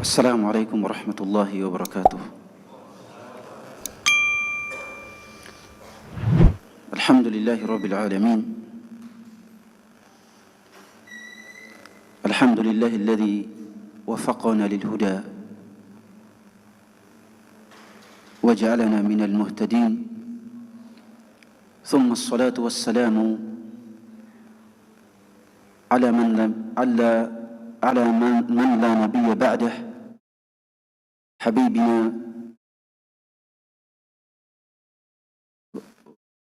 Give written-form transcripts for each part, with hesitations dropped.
السلام عليكم ورحمة الله وبركاته. الحمد لله رب العالمين. الحمد لله الذي وفقنا للهدى وجعلنا من المهتدين، ثم الصلاة والسلام على من لا نبي بعده، حبيبنا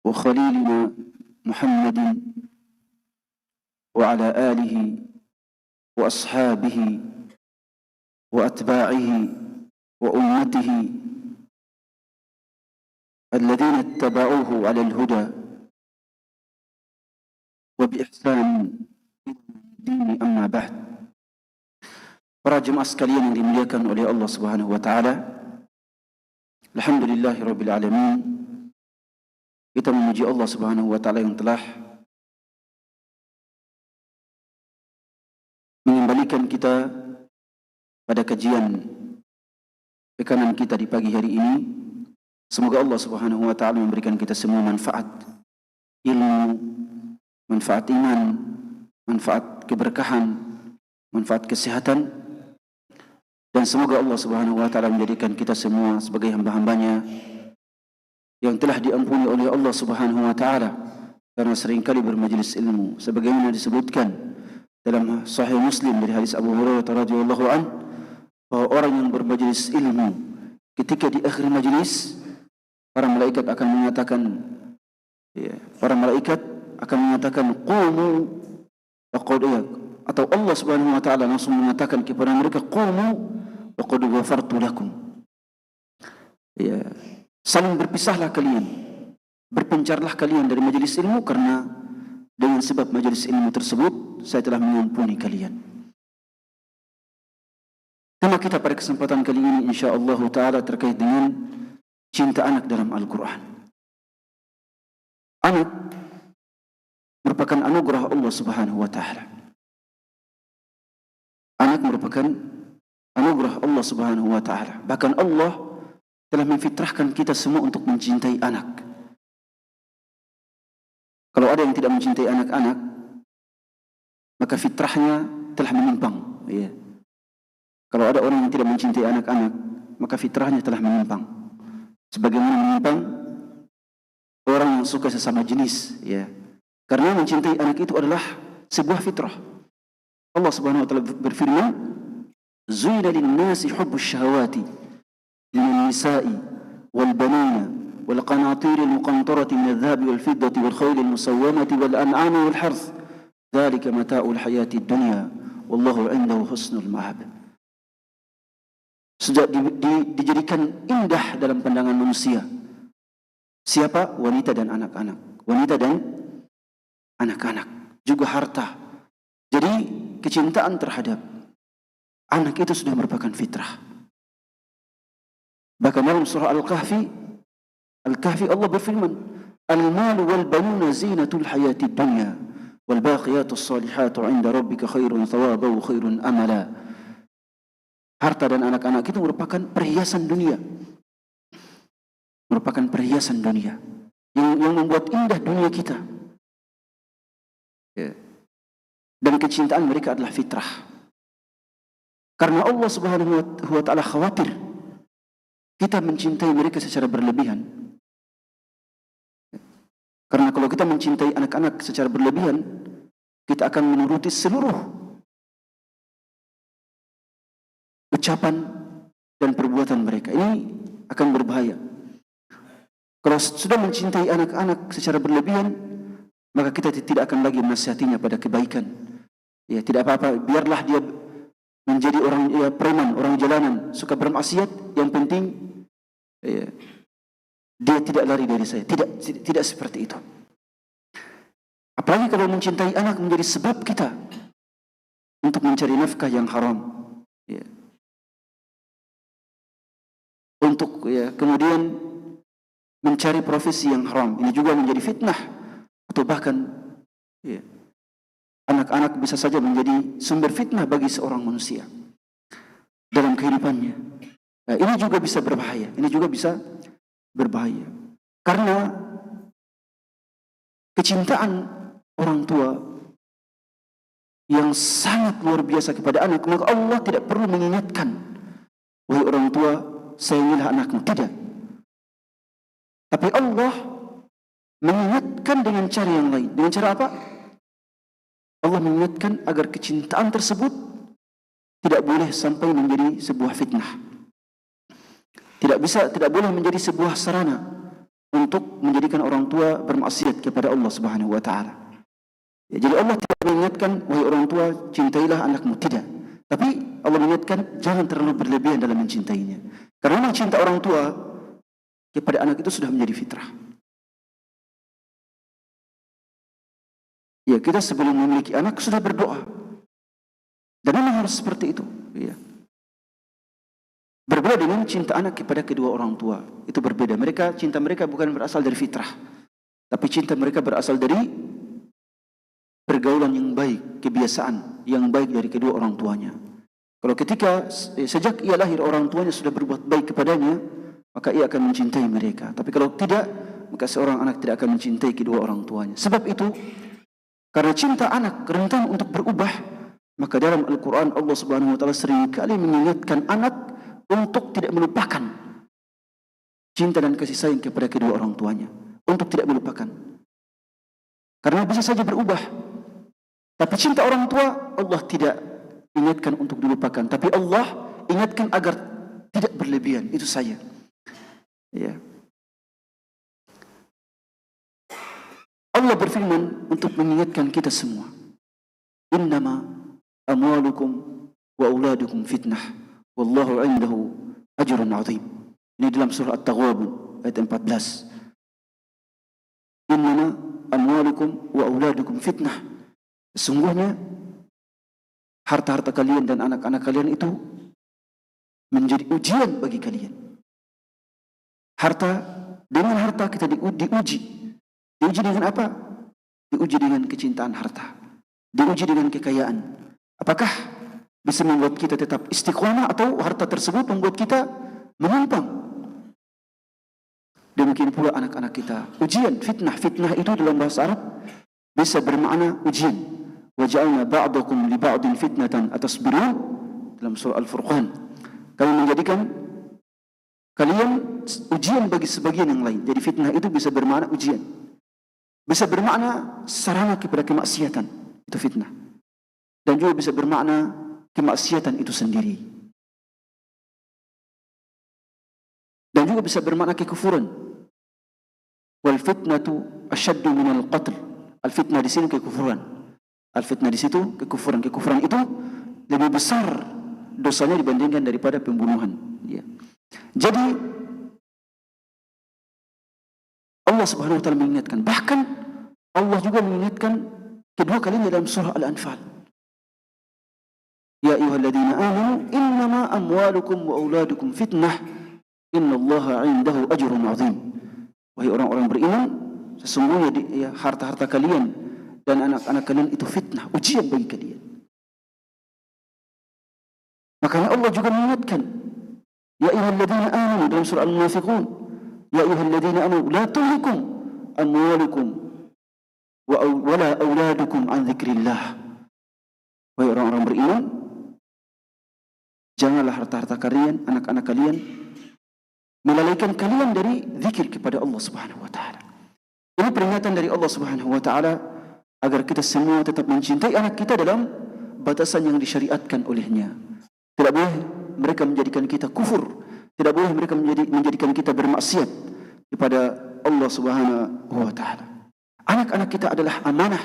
وخليلنا محمد وعلى آله وأصحابه وأتباعه وأمته الذين اتبعوه على الهدى وبإحسان الدين. أما بعد. Para jemaah sekalian yang dimuliakan oleh Allah Subhanahu wa taala, alhamdulillahirabbil alamin. Kita memuji Allah Subhanahu wa taala yang telah mengembalikan kita pada kajian pekanan kita di pagi hari ini. Semoga Allah Subhanahu wa taala memberikan kita semua manfaat ilmu, manfaat iman, manfaat keberkahan, manfaat kesehatan. Dan semoga Allah Subhanahu wa taala menjadikan kita semua sebagai hamba-hambanya yang telah diampuni oleh Allah Subhanahu wa taala karena seringkali bermajelis ilmu, sebagaimana disebutkan dalam Sahih Muslim dari hadis Abu Hurairah radhiyallahu an, bahwa orang yang bermajelis ilmu ketika di akhir majelis, para malaikat akan mengatakan qumu, atau Allah Subhanahu wa taala langsung mengatakan kepada mereka, qumu waqad ghafartu lakum. Saling berpisahlah kalian, berpencarlah kalian dari majelis ilmu, karena dengan sebab majelis ilmu tersebut saya telah mengampuni kalian. Tema kita pada kesempatan kali ini insyaallah taala terkait dengan cinta anak dalam Al-Quran. Anak merupakan anugerah Allah Subhanahu wa taala. Anak merupakan anugerah Allah Subhanahu wa taala. Bahkan Allah telah memfitrahkan kita semua untuk mencintai anak. Kalau ada yang tidak mencintai anak-anak, maka fitrahnya telah menyimpang. Kalau ada orang yang tidak mencintai anak-anak, maka fitrahnya telah menyimpang. Sebagaimana menyimpang orang yang suka sesama jenis, karena mencintai anak itu adalah sebuah fitrah. Allah Subhanahu wa taala berfirman, "Zuina lin-nasi hubbus syahawati minan nisa'i wal banina wal qanatiril muqantarati minadh dhahabi wal fiddati wal khaylil musawwamati wal an'ami wal harth. Dzalika mata'ul hayatid dunya wallahu 'indahu husnul ma'ab." Sudah dijadikan indah dalam pandangan manusia. Siapa? Wanita dan anak-anak. Wanita dan anak-anak, juga harta. Jadi kecintaan terhadap anak itu sudah merupakan fitrah. Bahkan dalam surah Al-Kahfi Allah berfirman, "Al-malu wal banuna zinatul hayatid dunya wal baqiyatus salihatu 'inda rabbika khairun thawaban wa khairun amala." Harta dan anak-anak itu merupakan perhiasan dunia. Merupakan perhiasan dunia yang membuat indah dunia kita. Dan kecintaan mereka adalah fitrah. Karena Allah Subhanahu wa taala khawatir kita mencintai mereka secara berlebihan. Karena kalau kita mencintai anak-anak secara berlebihan, kita akan menuruti seluruh ucapan dan perbuatan mereka. Ini akan berbahaya. Kalau sudah mencintai anak-anak secara berlebihan, maka kita tidak akan lagi menasihatinya pada kebaikan. Tidak apa-apa, biarlah dia menjadi orang preman, orang jalanan, suka bermaksiat, yang penting dia tidak lari dari saya. Tidak seperti itu. Apalagi kalau mencintai anak menjadi sebab kita untuk mencari nafkah yang haram, untuk kemudian mencari profesi yang haram. Ini juga menjadi fitnah, atau bahkan anak-anak bisa saja menjadi sumber fitnah bagi seorang manusia. dalam kehidupannya. Nah, ini juga bisa berbahaya. Ini juga bisa berbahaya. Karena kecintaan orang tua yang sangat luar biasa kepada anak, maka Allah tidak perlu mengingatkan, wahai orang tua, sayangilah anakmu. Tidak. Tapi Allah mengingatkan dengan cara yang lain. Dengan cara apa? Allah mengingatkan agar kecintaan tersebut tidak boleh sampai menjadi sebuah fitnah. Tidak boleh menjadi sebuah sarana untuk menjadikan orang tua bermaksiat kepada Allah Subhanahu wa taala. Ya, jadi Allah tidak mengingatkan, wahai orang tua, cintailah anakmu. Tidak. Tapi Allah mengingatkan jangan terlalu berlebihan dalam mencintainya. Karena memang cinta orang tua kepada anak itu sudah menjadi fitrah. Ya, kita sebelum memiliki anak sudah berdoa. Dan memang harus seperti itu. Ya. Berbeda dengan cinta anak kepada kedua orang tua. Itu berbeda. Cinta mereka bukan berasal dari fitrah. Tapi cinta mereka berasal dari pergaulan yang baik, kebiasaan yang baik dari kedua orang tuanya. Kalau ketika sejak ia lahir orang tuanya sudah berbuat baik kepadanya, maka ia akan mencintai mereka. Tapi kalau tidak, maka seorang anak tidak akan mencintai kedua orang tuanya. Sebab itu, karena cinta anak rentan untuk berubah, maka dalam Al-Quran Allah Subhanahu wa taala seringkali mengingatkan anak untuk tidak melupakan cinta dan kasih sayang kepada kedua orang tuanya. Untuk tidak melupakan. Karena bisa saja berubah. Tapi cinta orang tua Allah tidak ingatkan untuk dilupakan. Tapi Allah ingatkan agar tidak berlebihan. Itu saja. Ya. Allah berfirman untuk mengingatkan kita semua. Innama amwalukum wa auladukum fitnah. Wallahu indahu ajrun azim. Ini dalam surah At-Taghabun ayat 14. Innama amwalukum wa auladukum fitnah. Sesungguhnya harta-harta kalian dan anak-anak kalian itu menjadi ujian bagi kalian. Dengan harta kita diuji. Diuji dengan apa? Diuji dengan kecintaan harta. Diuji dengan kekayaan. Apakah bisa membuat kita tetap istiqomah atau harta tersebut membuat kita menyimpang? Demikian pula anak-anak kita. Ujian, fitnah. Fitnah itu dalam bahasa Arab bisa bermakna ujian. Waja'alna ba'dakum li ba'din fitnatan atasbirun dalam surah Al-Furqan. Kami menjadikan kalian ujian bagi sebagian yang lain. Jadi fitnah itu bisa bermakna ujian. Bisa bermakna sarana kepada kemaksiatan. Itu fitnah. Dan juga bisa bermakna kemaksiatan itu sendiri. Dan juga bisa bermakna kekufuran. Wal fitnatu asyaddu minal qatl. Al fitnah di sini kekufuran. Al fitnah di situ kekufuran. Kekufuran itu lebih besar dosanya dibandingkan daripada pembunuhan. Ya. Jadi Allah Subhanahu wa taala mengingatkan. Bahkan Allah juga mengingatkan kedua kalinya dalam surah Al-Anfal. Ya ayyuhalladzina amanu innama amwalukum wa auladukum fitnah innallaha 'indahu ajrun 'azim. Wahai orang-orang beriman, sesungguhnya harta-harta kalian dan anak-anak kalian itu fitnah, ujian bagi kalian. Makanya Allah juga mengingatkan, ya ayyuhalladzina amanu dalam surah Al-Munafiqun, ya ayyuhalladzina amanu la tulhikum amwalukum wa la auladukum an dzikrillah. Wahai orang-orang beriman, janganlah harta-harta kalian, anak-anak kalian melalaikan kalian dari zikir kepada Allah Subhanahu wa taala. Ini peringatan dari Allah Subhanahu wa taala agar kita semua tetap mencintai anak kita dalam batasan yang disyariatkan olehnya. Tidak boleh mereka menjadikan kita kufur. Tidak boleh mereka menjadikan kita bermaksiat kepada Allah Subhanahu wa taala. Anak-anak kita adalah amanah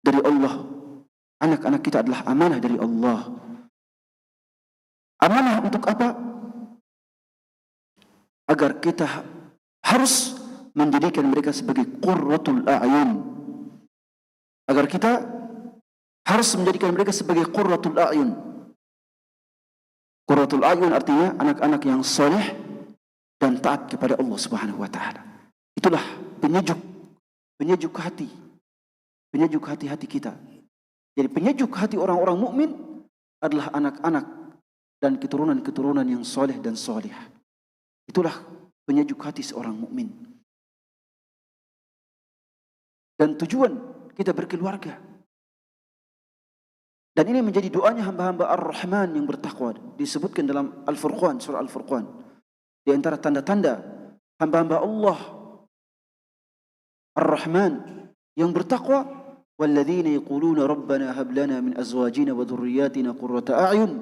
dari Allah. Anak-anak kita adalah amanah dari Allah. Amanah untuk apa? Agar kita harus menjadikan mereka sebagai qurratul a'yun. Agar kita harus menjadikan mereka sebagai qurratul a'yun. Qurratul a'yun artinya anak-anak yang saleh dan taat kepada Allah Subhanahu wa taala. Itulah penyejuk hati. Penyejuk hati-hati kita. Jadi penyejuk hati orang-orang mukmin adalah anak-anak dan keturunan-keturunan yang soleh dan soleh. Itulah penyejuk hati seorang mukmin. Dan tujuan kita berkeluarga. Dan ini menjadi doanya hamba-hamba Ar-Rahman yang bertakwa. Disebutkan dalam Al-Furqan, surah Al-Furqan. Di antara tanda-tanda hamba-hamba Allah Ar-Rahman yang bertakwa, walladzina yaquluna rabbana hab lana min azwajina wa dhurriyyatina qurrata a'yun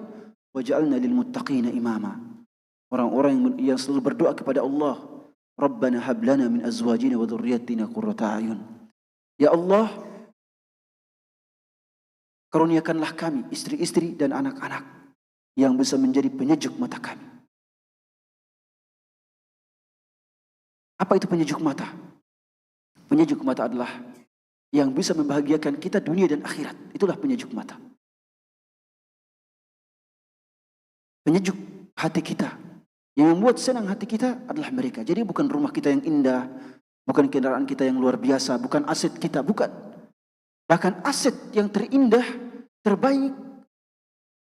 waj'alna lil muttaqina imama. Orang-orang yang selalu berdoa kepada Allah, rabbana hab lana min azwajina wa dhurriyyatina qurrata a'yun. Ya Allah, karuniakanlah kami istri-istri dan anak-anak yang bisa menjadi penyejuk mata kami. Apa itu penyejuk mata? Penyejuk mata adalah yang bisa membahagiakan kita dunia dan akhirat. Itulah penyejuk mata. Penyejuk hati kita. Yang membuat senang hati kita adalah mereka. Jadi bukan rumah kita yang indah, bukan kendaraan kita yang luar biasa, bukan aset kita, bukan. Bahkan aset yang terindah, terbaik,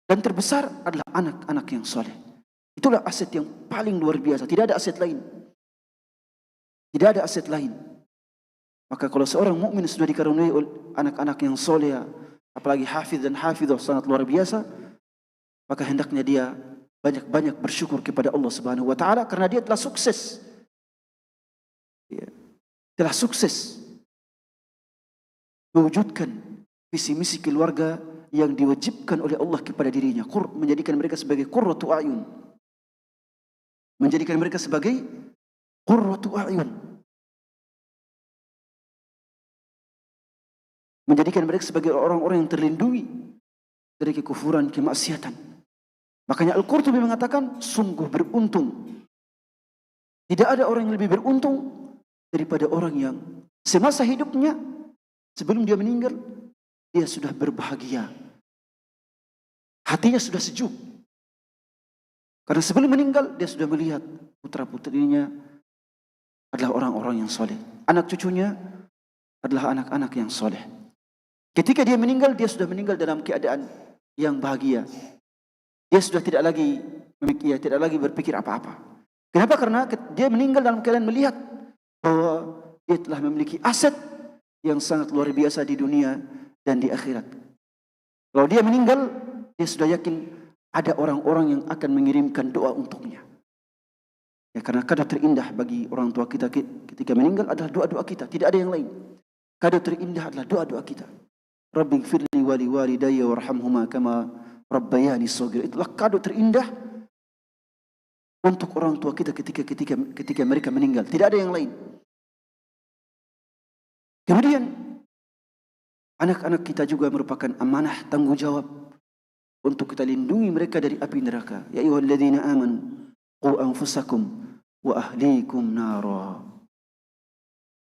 dan terbesar adalah anak-anak yang soleh. Itulah aset yang paling luar biasa. Tidak ada aset lain. Tidak ada aset lain. Maka kalau seorang mukmin sudah dikaruniai anak-anak yang soleh, apalagi hafiz dan hafizah sangat luar biasa, maka hendaknya dia banyak-banyak bersyukur kepada Allah Subhanahu wa taala karena dia telah sukses. Ya, telah sukses mewujudkan visi misi keluarga yang diwajibkan oleh Allah kepada dirinya, menjadikan mereka sebagai qurratu a'yun. Menjadikan mereka sebagai qurratu a'yun. Menjadikan mereka sebagai orang-orang yang terlindungi dari kekufuran, kemaksiatan. Makanya Al-Qurtubi mengatakan, sungguh beruntung. Tidak ada orang yang lebih beruntung daripada orang yang semasa hidupnya, sebelum dia meninggal, dia sudah berbahagia. Hatinya sudah sejuk. Karena sebelum meninggal, dia sudah melihat putra-putrinya adalah orang-orang yang soleh. Anak cucunya adalah anak-anak yang soleh. Ketika dia meninggal, dia sudah meninggal dalam keadaan yang bahagia. Dia sudah tidak lagi memikir, tidak lagi berpikir apa-apa. Kenapa? Karena dia meninggal dalam keadaan melihat bahwa dia telah memiliki aset yang sangat luar biasa di dunia dan di akhirat. Kalau dia meninggal, dia sudah yakin ada orang-orang yang akan mengirimkan doa untuknya. Ya, karena kado terindah bagi orang tua kita ketika meninggal adalah doa-doa kita, tidak ada yang lain. Kado terindah adalah doa-doa kita. Rabbi gfirli wa liwalidayya warhamhuma kama rabbayani shaghira. Itulah kado terindah untuk orang tua kita ketika mereka meninggal. Tidak ada yang lain. Kemudian anak-anak kita juga merupakan amanah, tanggung jawab untuk kita lindungi mereka dari api neraka. Ya ayyuhalladzina amanu qu anfusakum wa ahlikum nara.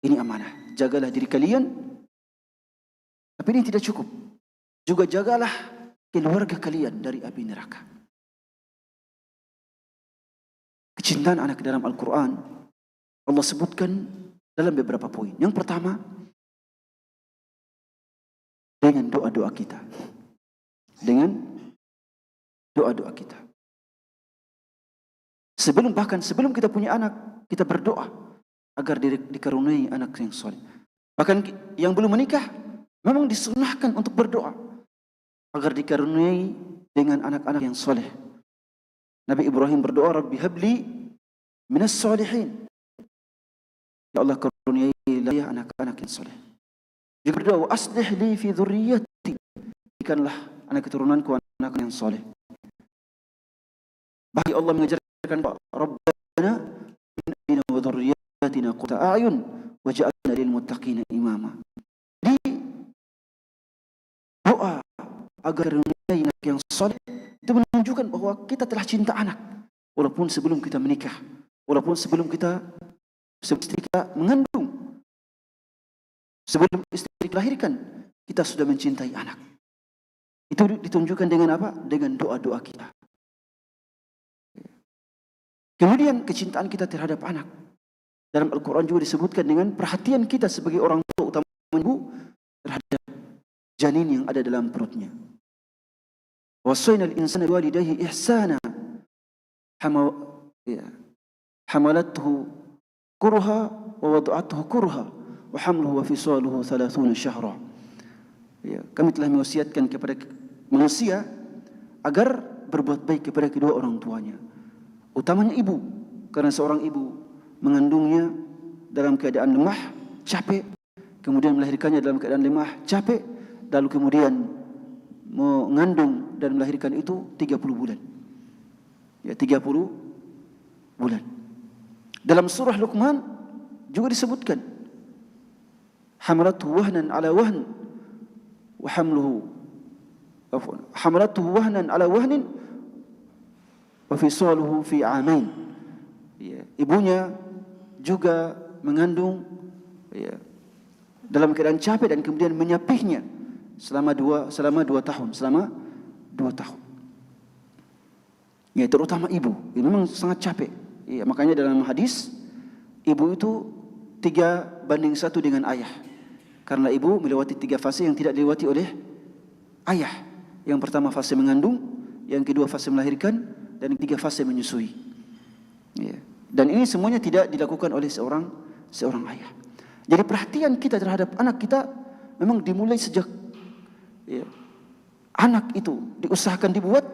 Ini amanah. Jagalah diri kalian. Tapi ini tidak cukup. Juga jagalah keluarga kalian dari api neraka. Kecintaan anak dalam Al-Quran Allah sebutkan dalam beberapa poin. Yang pertama, dengan doa-doa kita. Dengan doa-doa kita. Sebelum kita punya anak, kita berdoa agar dikaruniai anak yang soleh. Bahkan yang belum menikah, memang disunahkan untuk berdoa agar dikaruniai dengan anak-anak yang soleh. Nabi Ibrahim berdoa, Rabbi habli minas solihin. Ya Allah, karuniailah anak-anak yang soleh. Dia berdoa, aslih li fi dhurriyyati. Berikanlah anak keturunanku anak yang soleh. Bahkan Allah mengajarkan, Rabbana inna wa dhurriyyatina qurrata a'yun waj'alna lil muttaqina imama. Doa agar karuniai anak yang soleh itu menunjukkan bahwa kita telah cinta anak, walaupun sebelum kita menikah, walaupun sebelum istri kita mengandung, sebelum istri dilahirkan, kita sudah mencintai anak. Itu ditunjukkan dengan apa? Dengan doa-doa kita. Kemudian kecintaan kita terhadap anak dalam Al-Quran juga disebutkan dengan perhatian kita sebagai orang tua, utama ibu, terhadap janin yang ada dalam perutnya. wasaina al-insana biwalidayhi ihsana hamalathu kurha wa wada'athu kurha wa hamluhu wa fisaluhu 30 syahra. Ya, kami telah mewasiatkan kepada manusia agar berbuat baik kepada kedua orang tuanya, utamanya ibu, karena seorang ibu mengandungnya dalam keadaan lemah, capek, kemudian melahirkannya dalam keadaan lemah, capek, lalu kemudian mengandung dan melahirkan itu 30 bulan. Ya, 30 bulan. Dalam surah Luqman juga disebutkan, hamalathu wahnan ala wahn wa hamalatuhu wahnan ala wahnin wa fisaluhu fi amain. Ya, ibunya juga mengandung, ya, dalam keadaan capek dan kemudian menyapihnya selama dua tahun. Ya, terutama ibu, memang sangat capek. Ya, makanya dalam hadis ibu itu 3:1 dengan ayah. Karena ibu melewati 3 fase yang tidak dilewati oleh ayah. Yang pertama fase mengandung, yang kedua fase melahirkan, dan yang ketiga fase menyusui. Ya. Dan ini semuanya tidak dilakukan oleh seorang ayah. Jadi perhatian kita terhadap anak kita memang dimulai sejak, ya, anak itu diusahakan dibuat,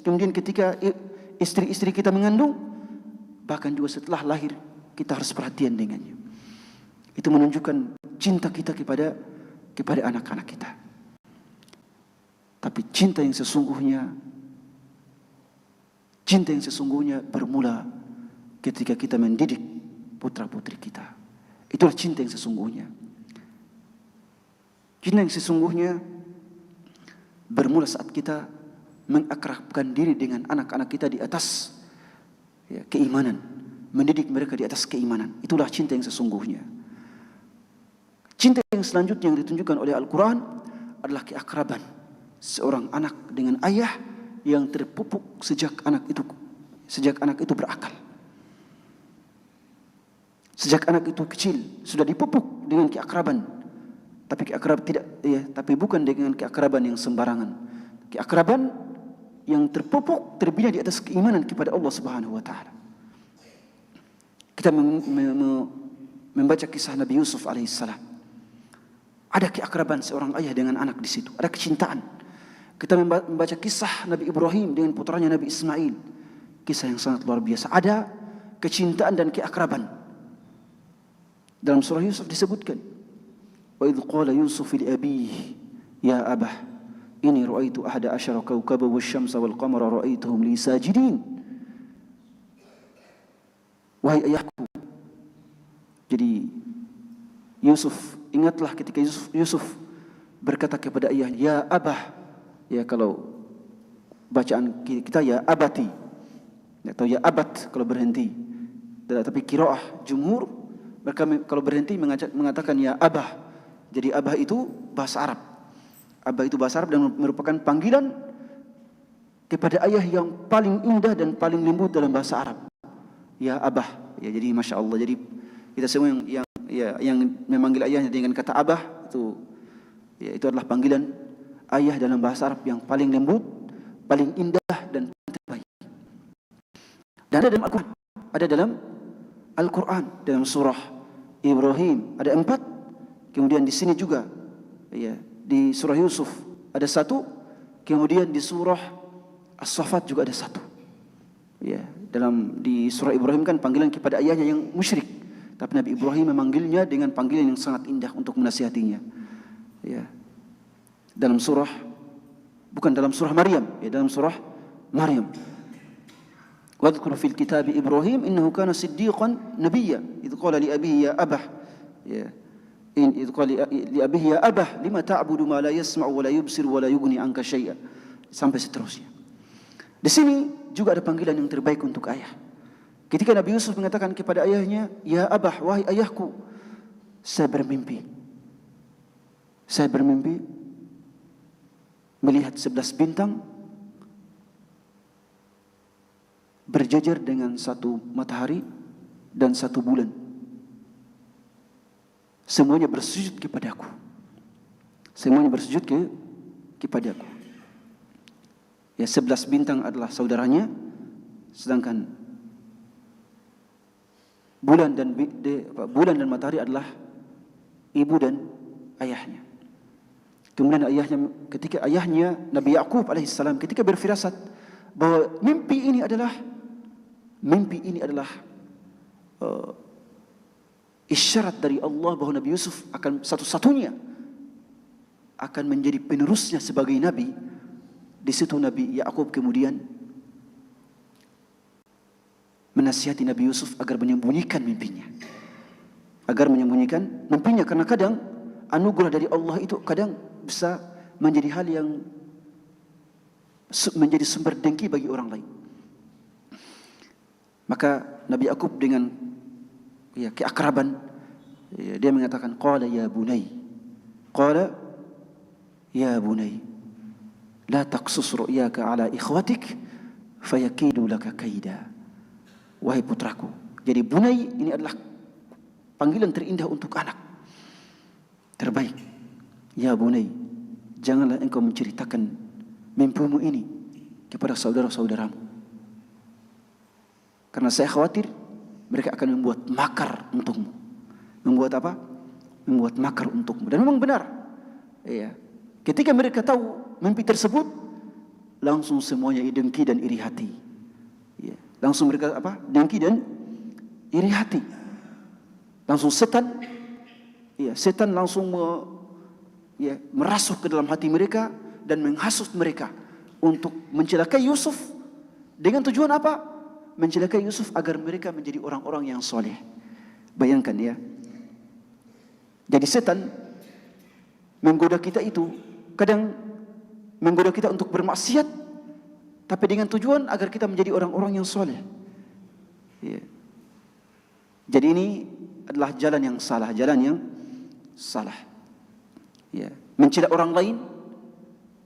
kemudian ketika istri-istri kita mengandung, bahkan juga setelah lahir kita harus perhatian dengannya. Itu menunjukkan cinta kita kepada anak-anak kita. Tapi cinta yang sesungguhnya bermula ketika kita mendidik putra-putri kita. Itulah cinta yang sesungguhnya. Cinta yang sesungguhnya bermula saat kita mengakrabkan diri dengan anak-anak kita di atas, ya, keimanan, mendidik mereka di atas keimanan. Itulah cinta yang sesungguhnya. Cinta yang selanjutnya yang ditunjukkan oleh Al-Quran adalah keakraban seorang anak dengan ayah yang terpupuk sejak anak itu berakal. Sejak anak itu kecil sudah dipupuk dengan keakraban. Tapi bukan dengan keakraban yang sembarangan. Keakraban yang terpupuk, terbina di atas keimanan kepada Allah Subhanahu wa taala. Kita membaca kisah Nabi Yusuf alaihissalam. Ada keakraban seorang ayah dengan anak di situ, ada kecintaan. Kita membaca kisah Nabi Ibrahim dengan putranya Nabi Ismail, kisah yang sangat luar biasa. Ada kecintaan dan keakraban. Dalam surah Yusuf disebutkan, wa idh qala Yusuf li abihi ya abah inni ra'aitu ahada asyara kawkaban wasyamsa wal qamara ra'aituhum li sajidin. Wahai ayahku. Jadi Yusuf, ingatlah ketika Yusuf berkata kepada ayahnya, ya abah. Ya, kalau bacaan kita ya abati, atau ya abat kalau berhenti. Tapi qiraah jumhur mereka kalau berhenti mengatakan ya abah. Jadi abah itu bahasa Arab. Abah itu bahasa Arab dan merupakan panggilan kepada ayah yang paling indah dan paling lembut dalam bahasa Arab. Ya abah. Ya, jadi masya Allah. Jadi kita semua yang memanggil ayahnya dengan kata abah itu adalah panggilan ayah dalam bahasa Arab yang paling lembut, paling indah dan paling terbaik. Dan ada dalam Al-Quran dalam surah Ibrahim ada 4. Kemudian di sini juga, ya, di surah Yusuf ada 1. Kemudian di surah As-Saffat juga ada 1. Ya, di surah Ibrahim kan panggilan kepada ayahnya yang musyrik. Tapi Nabi Ibrahim memanggilnya dengan panggilan yang sangat indah untuk menasihatinya. Ya. Bukan dalam surah Maryam, ya, dalam surah Maryam. Wadhkur fil kitab Ibrahim innahu kana siddiqan nabiyya idh qala li abihi ya abah, ya, idh qala li abihi ya abah lima ta'budu ma la yasma'u wa la yubsiru wa la yughni anka syai'a, sampai seterusnya. Di sini juga ada panggilan yang terbaik untuk ayah. Ketika Nabi Yusuf mengatakan kepada ayahnya, ya abah, wahai ayahku, saya bermimpi melihat 11 bintang berjajar dengan 1 matahari dan 1 bulan. Semuanya bersujud kepadaku. Ya, 11 bintang adalah saudaranya, sedangkan bulan dan matahari adalah ibu dan ayahnya. Kemudian ketika ayahnya Nabi Yakub alaihissalam ketika berfirasat bahwa mimpi ini adalah isyarat dari Allah bahwa Nabi Yusuf akan satu-satunya akan menjadi penerusnya sebagai nabi. Di situ Nabi Yakub kemudian menasihati Nabi Yusuf agar menyembunyikan mimpinya. Karena kadang anugerah dari Allah itu kadang bisa menjadi hal yang menjadi sumber dengki bagi orang lain. Maka Nabi Yakub dengan keakraban, dia mengatakan, qala ya bunay la taqsus ru'yaka ala ikhwatik fayakidu laka kaida. Wahai putraku. Jadi bunay ini adalah panggilan terindah untuk anak terbaik. Ya bunay, janganlah engkau menceritakan mimpimu ini kepada saudara-saudaramu, karena saya khawatir mereka akan membuat makar untukmu. Membuat apa? Membuat makar untukmu. Dan memang benar. Iya. Ketika mereka tahu mimpi tersebut, langsung semuanya dengki dan iri hati. Iya. Langsung mereka apa? Dengki dan iri hati. Langsung setan langsung merasuk ke dalam hati mereka dan menghasut mereka untuk mencelakai Yusuf. Dengan tujuan apa? Mencelakai Yusuf agar mereka menjadi orang-orang yang soleh. Bayangkan ya. Jadi setan menggoda kita itu, kadang menggoda kita untuk bermaksiat, tapi dengan tujuan agar kita menjadi orang-orang yang soleh. Ya. Jadi ini adalah jalan yang salah. Ya. Mencela orang lain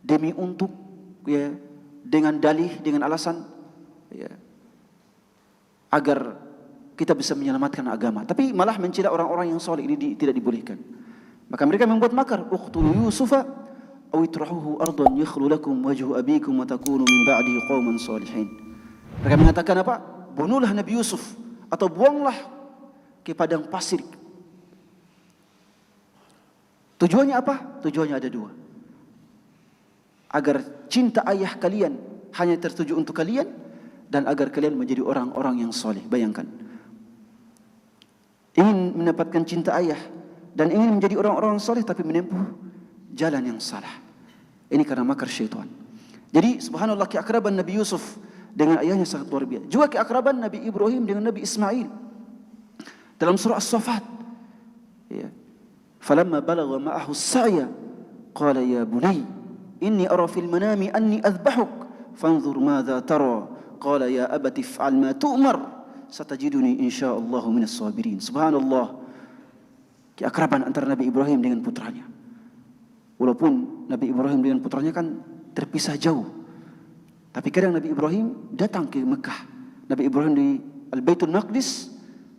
demi untuk dengan dalih, dengan alasan agar kita bisa menyelamatkan agama. Tapi malah mencela orang-orang yang soleh ini tidak dibolehkan. Maka mereka membuat makar, uqtulu Yusufa aw itrahuhu ardan yakhlu lakum wajhu abikum wa takunu min ba'dihi qauman salihin. Mereka mengatakan apa? Bunuhlah Nabi Yusuf atau buanglah ke padang pasir. Tujuannya apa? Tujuannya ada dua. Agar cinta ayah kalian hanya tertuju untuk kalian, dan agar kalian menjadi orang-orang yang soleh. Bayangkan, ingin mendapatkan cinta ayah dan ingin menjadi orang-orang soleh, tapi menempuh jalan yang salah. Ini karena makar syaitan. Jadi subhanallah, keakraban Nabi Yusuf dengan ayahnya sangat luar biasa. Juga keakraban Nabi Ibrahim dengan Nabi Ismail. Dalam surah As-Saffat, falamma balagha ma'ahu as-sa'ya qala ya bunay inni ara fil manami anni adhbahuk fanzur madza tara. Qala ya abati if'al ma tu'mar satajiduni insyaallah minas sabirin. Subhanallah, keakraban antara Nabi Ibrahim dengan putranya. Walaupun Nabi Ibrahim dengan putranya kan terpisah jauh, tapi kadang Nabi Ibrahim datang ke Mekah. Nabi Ibrahim di Al-Baitul Maqdis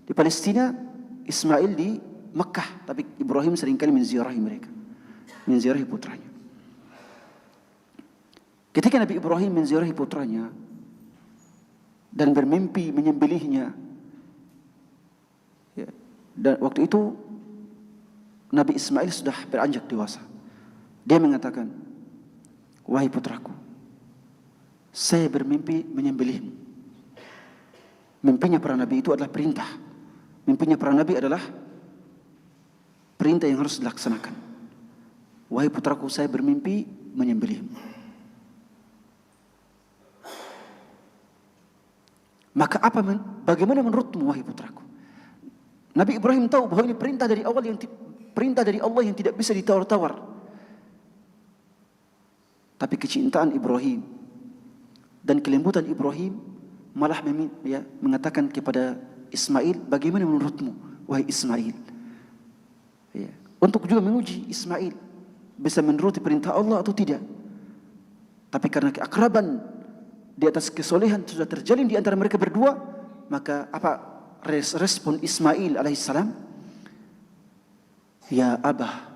di Palestina, Ismail di Mekah, tapi Ibrahim seringkali menziarahi mereka, menziarahi putranya. Ketika Nabi Ibrahim menziarahi putranya dan bermimpi menyembelihnya, dan waktu itu Nabi Ismail sudah beranjak dewasa. Dia mengatakan, wahai putraku, saya bermimpi menyembelihmu. Mimpinya para nabi itu adalah perintah. Mimpinya para nabi adalah perintah yang harus dilaksanakan. Wahai putraku, saya bermimpi menyembelihmu. Maka bagaimana menurutmu wahai putraku? Nabi Ibrahim tahu bahwa ini perintah dari Allah yang tidak bisa ditawar-tawar. Tapi kecintaan Ibrahim dan kelembutan Ibrahim malah mengatakan kepada Ismail, bagaimana menurutmu wahai Ismail? Untuk juga menguji Ismail bisa menuruti perintah Allah atau tidak. Tapi karena keakraban di atas kesolehan sudah terjalin di antara mereka berdua, maka apa respon Ismail alaihissalam? Ya abah,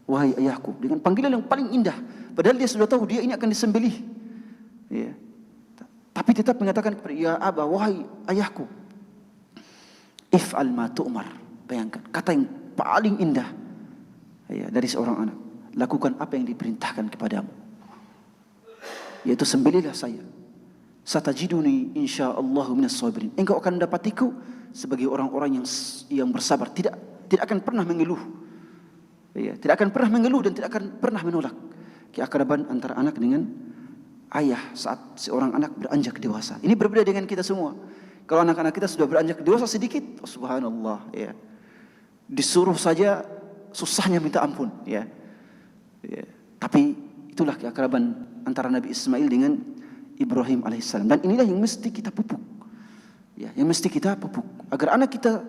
wahai ayahku, dengan panggilan yang paling indah. Padahal dia sudah tahu dia ini akan disembelih. Ya. Tapi tetap mengatakan kepada ya aba, wahai ayahku, if'al ma tu'mar. Bayangkan kata yang paling indah ya, dari seorang anak. Lakukan apa yang diperintahkan kepadamu, yaitu sembelihlah saya. Satajiduni insyaallah minas sabirin. Engkau akan dapatiku sebagai orang-orang yang bersabar, tidak akan pernah mengeluh. Ya, tidak akan pernah mengeluh dan tidak akan pernah menolak. Keakraban antara anak dengan ayah saat seorang anak beranjak dewasa. Ini berbeda dengan kita semua. Kalau anak-anak kita sudah beranjak dewasa sedikit, oh subhanallah, ya. Disuruh saja susahnya minta ampun, ya. Ya. Tapi itulah keakraban antara Nabi Ismail dengan Ibrahim alaihissalam. Dan inilah yang mesti kita pupuk. Ya, yang mesti kita pupuk agar anak kita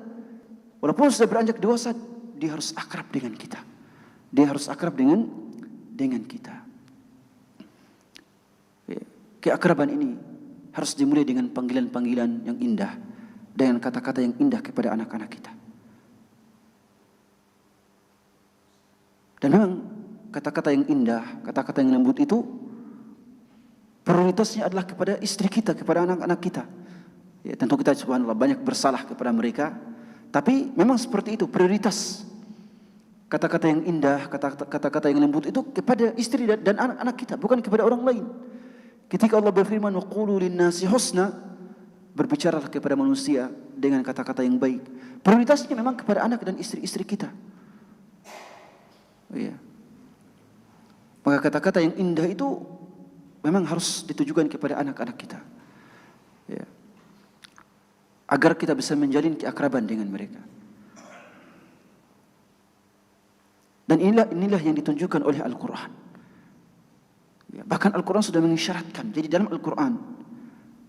walaupun sudah beranjak dewasa, dia harus akrab dengan kita. Dia harus akrab dengan kita. Ya, keakraban ini harus dimulai dengan panggilan-panggilan yang indah, dengan kata-kata yang indah kepada anak-anak kita. Dan memang kata-kata yang indah, kata-kata yang lembut itu prioritasnya adalah kepada istri kita, kepada anak-anak kita. Ya, tentu kita subhanallah banyak bersalah kepada mereka, tapi memang seperti itu prioritas. Kata-kata yang indah, kata-kata yang lembut itu kepada istri dan anak-anak kita, bukan kepada orang lain. Ketika Allah berfirman wa qulu lin-nasi husna, berbicaralah kepada manusia dengan kata-kata yang baik. Prioritasnya memang kepada anak dan istri-istri kita. Ya. Maka kata-kata yang indah itu memang harus ditujukan kepada anak-anak kita. Ya. Agar kita bisa menjalin keakraban dengan mereka. Dan inilah yang ditunjukkan oleh Al-Quran. Ya, bahkan Al-Quran sudah mengisyaratkan. Jadi dalam Al-Quran,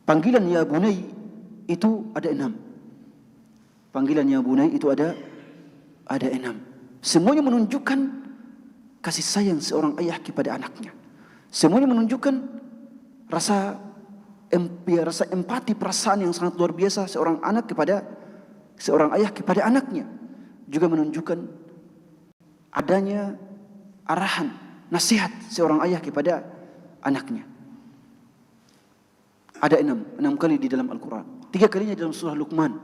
panggilan ya bunai itu ada 6. Panggilan ya bunai itu ada 6. Semuanya menunjukkan kasih sayang seorang ayah kepada anaknya. Semuanya menunjukkan rasa empati, perasaan yang sangat luar biasa seorang ayah kepada anaknya. Juga menunjukkan adanya arahan, nasihat seorang ayah kepada anaknya. Ada 6 kali di dalam Al-Quran. 3 kalinya dalam surah Luqman.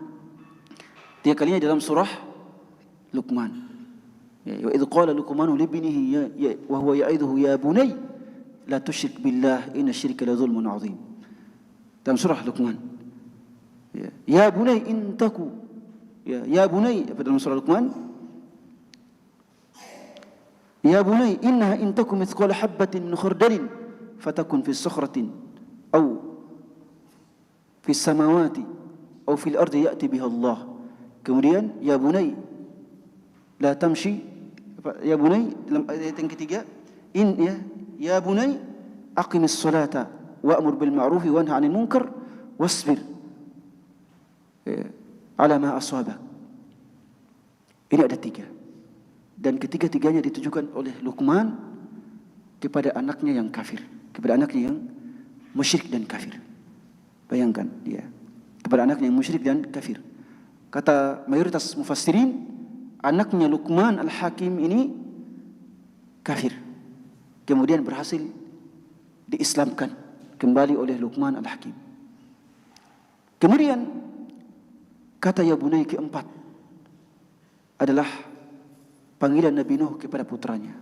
3 kalinya dalam surah Luqman. Wa idh qala Luqmanu libnihi wa huwa ya'idhuhu ya bunay la tusyrik billah inna syirka la dzulmun 'adzim. Dalam surah Luqman. Ya bunay intaku. Ya bunay dalam surah Luqman. Ya bunay innaha in takum mithqala habatin min khardalin fatakun fi sakhratin aw fi samawati aw fil ardi ya'ti biha Allah. Kemudian ya bunay la tamshi, ya bunay dalam ayat yang ketiga ya bunay aqimis salata wa'mur bil ma'ruf wa nahy 'anil munkar wasbir ala ma asabak. Ini ada 3. Dan ketiga-tiganya ditujukan oleh Luqman kepada anaknya yang kafir, kepada anaknya yang musyrik dan kafir. Bayangkan, ya, kepada anaknya yang musyrik dan kafir. Kata mayoritas mufassirin, anaknya Luqman Al-Hakim ini kafir. Kemudian berhasil diislamkan kembali oleh Luqman Al-Hakim. Kemudian kata ya bunai keempat adalah panggilan Nabi Nuh kepada putranya.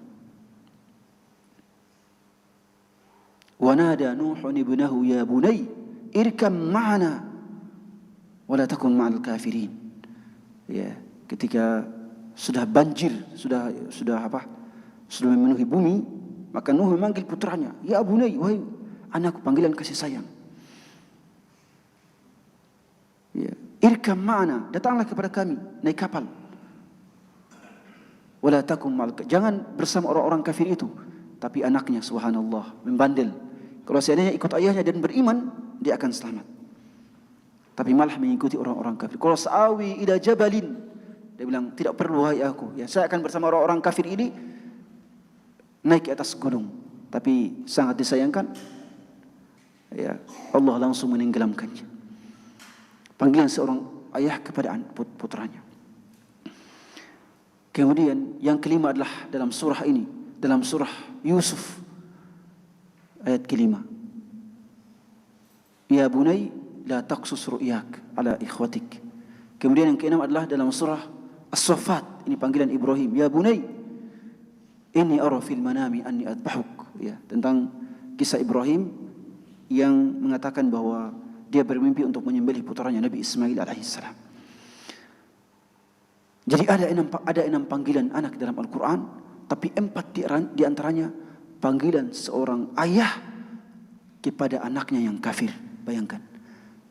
Wa nada Nuhun ibnahu ya bunay irkam ma'ana wa la takun ma'al kafirin. Ya, ketika sudah banjir, sudah memenuhi bumi, maka Nuh memanggil putranya, ya bunay, wahai anakku, panggilan kasih sayang. Ya, irkam ma'ana, datanglah kepada kami, naik kapal. Wala takum mal, jangan bersama orang-orang kafir itu. Tapi anaknya subhanallah membandel. Kalau seandainya ikut ayahnya dan beriman, dia akan selamat. Tapi malah mengikuti orang-orang kafir. Kalau sa'awi ila jabalin, dia bilang tidak perlu wahai aku, ya saya akan bersama orang-orang kafir ini naik ke atas gunung. Tapi sangat disayangkan, ya Allah langsung menenggelamkannya. Panggilan seorang ayah kepada putranya. Kemudian yang kelima adalah dalam surah ini, dalam surah Yusuf ayat kelima. Ya bunai la taqsus ru'yak ala ikhwatik. Kemudian yang keenam adalah dalam surah As-Saffat, ini panggilan Ibrahim, ya bunai inni ara fil manami anni adbahuk, ya, tentang kisah Ibrahim yang mengatakan bahwa dia bermimpi untuk menyembelih putranya Nabi Ismail alaihissalam. Jadi ada enam panggilan anak dalam Al-Quran, tapi 4 di antaranya panggilan seorang ayah kepada anaknya yang kafir. Bayangkan,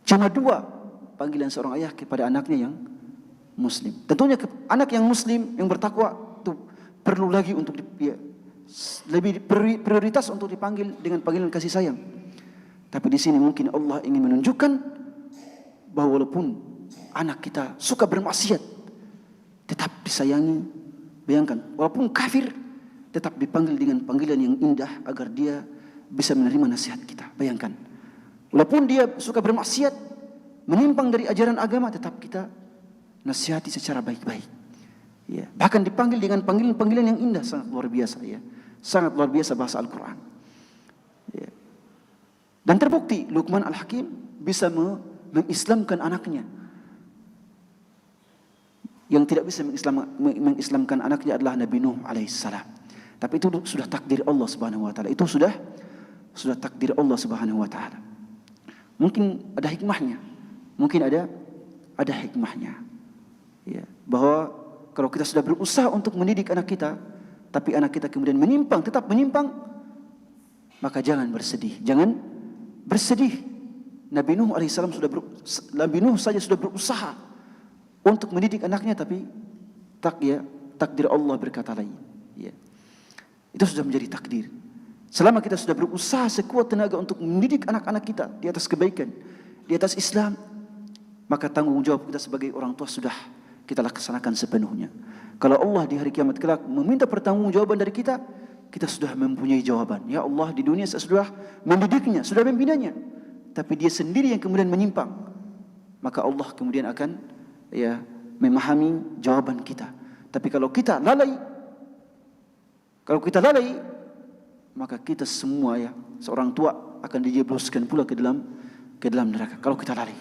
cuma 2 panggilan seorang ayah kepada anaknya yang muslim. Tentunya anak yang muslim yang bertakwa itu perlu lagi untuk lebih prioritas untuk dipanggil dengan panggilan kasih sayang. Tapi di sini mungkin Allah ingin menunjukkan bahwa walaupun anak kita suka bermaksiat, tetap disayangi. Bayangkan, walaupun kafir, tetap dipanggil dengan panggilan yang indah agar dia bisa menerima nasihat kita. Bayangkan, walaupun dia suka bermaksiat, menyimpang dari ajaran agama, tetap kita nasihati secara baik-baik. Ya, bahkan dipanggil dengan panggilan-panggilan yang indah, sangat luar biasa. Ya, sangat luar biasa bahasa Al-Quran. Ya. Dan terbukti Luqman Al-Hakim bisa mengislamkan anaknya. Yang tidak bisa mengislamkan anaknya adalah Nabi Nuh alaihissalam. Tapi itu sudah takdir Allah Subhanahu wa taala. Itu sudah takdir Allah Subhanahu wa taala. Mungkin ada hikmahnya. Mungkin ada hikmahnya. Ya, bahwa kalau kita sudah berusaha untuk mendidik anak kita, tapi anak kita kemudian tetap menyimpang, maka jangan bersedih. Jangan bersedih. Nabi Nuh alaihissalam Nabi Nuh saja sudah berusaha untuk mendidik anaknya, tapi takdir Allah berkata lain. Ya. Itu sudah menjadi takdir. Selama kita sudah berusaha sekuat tenaga untuk mendidik anak-anak kita di atas kebaikan, di atas Islam, maka tanggung jawab kita sebagai orang tua sudah kita laksanakan sepenuhnya. Kalau Allah di hari kiamat kelak meminta pertanggungjawaban dari kita, kita sudah mempunyai jawaban. Ya Allah, di dunia saya sudah mendidiknya, sudah membinanya, tapi dia sendiri yang kemudian menyimpang. Maka Allah kemudian akan memahami jawaban kita. Tapi kalau kita lalai, maka kita semua seorang tua akan dijebloskan pula ke dalam neraka kalau kita lalai.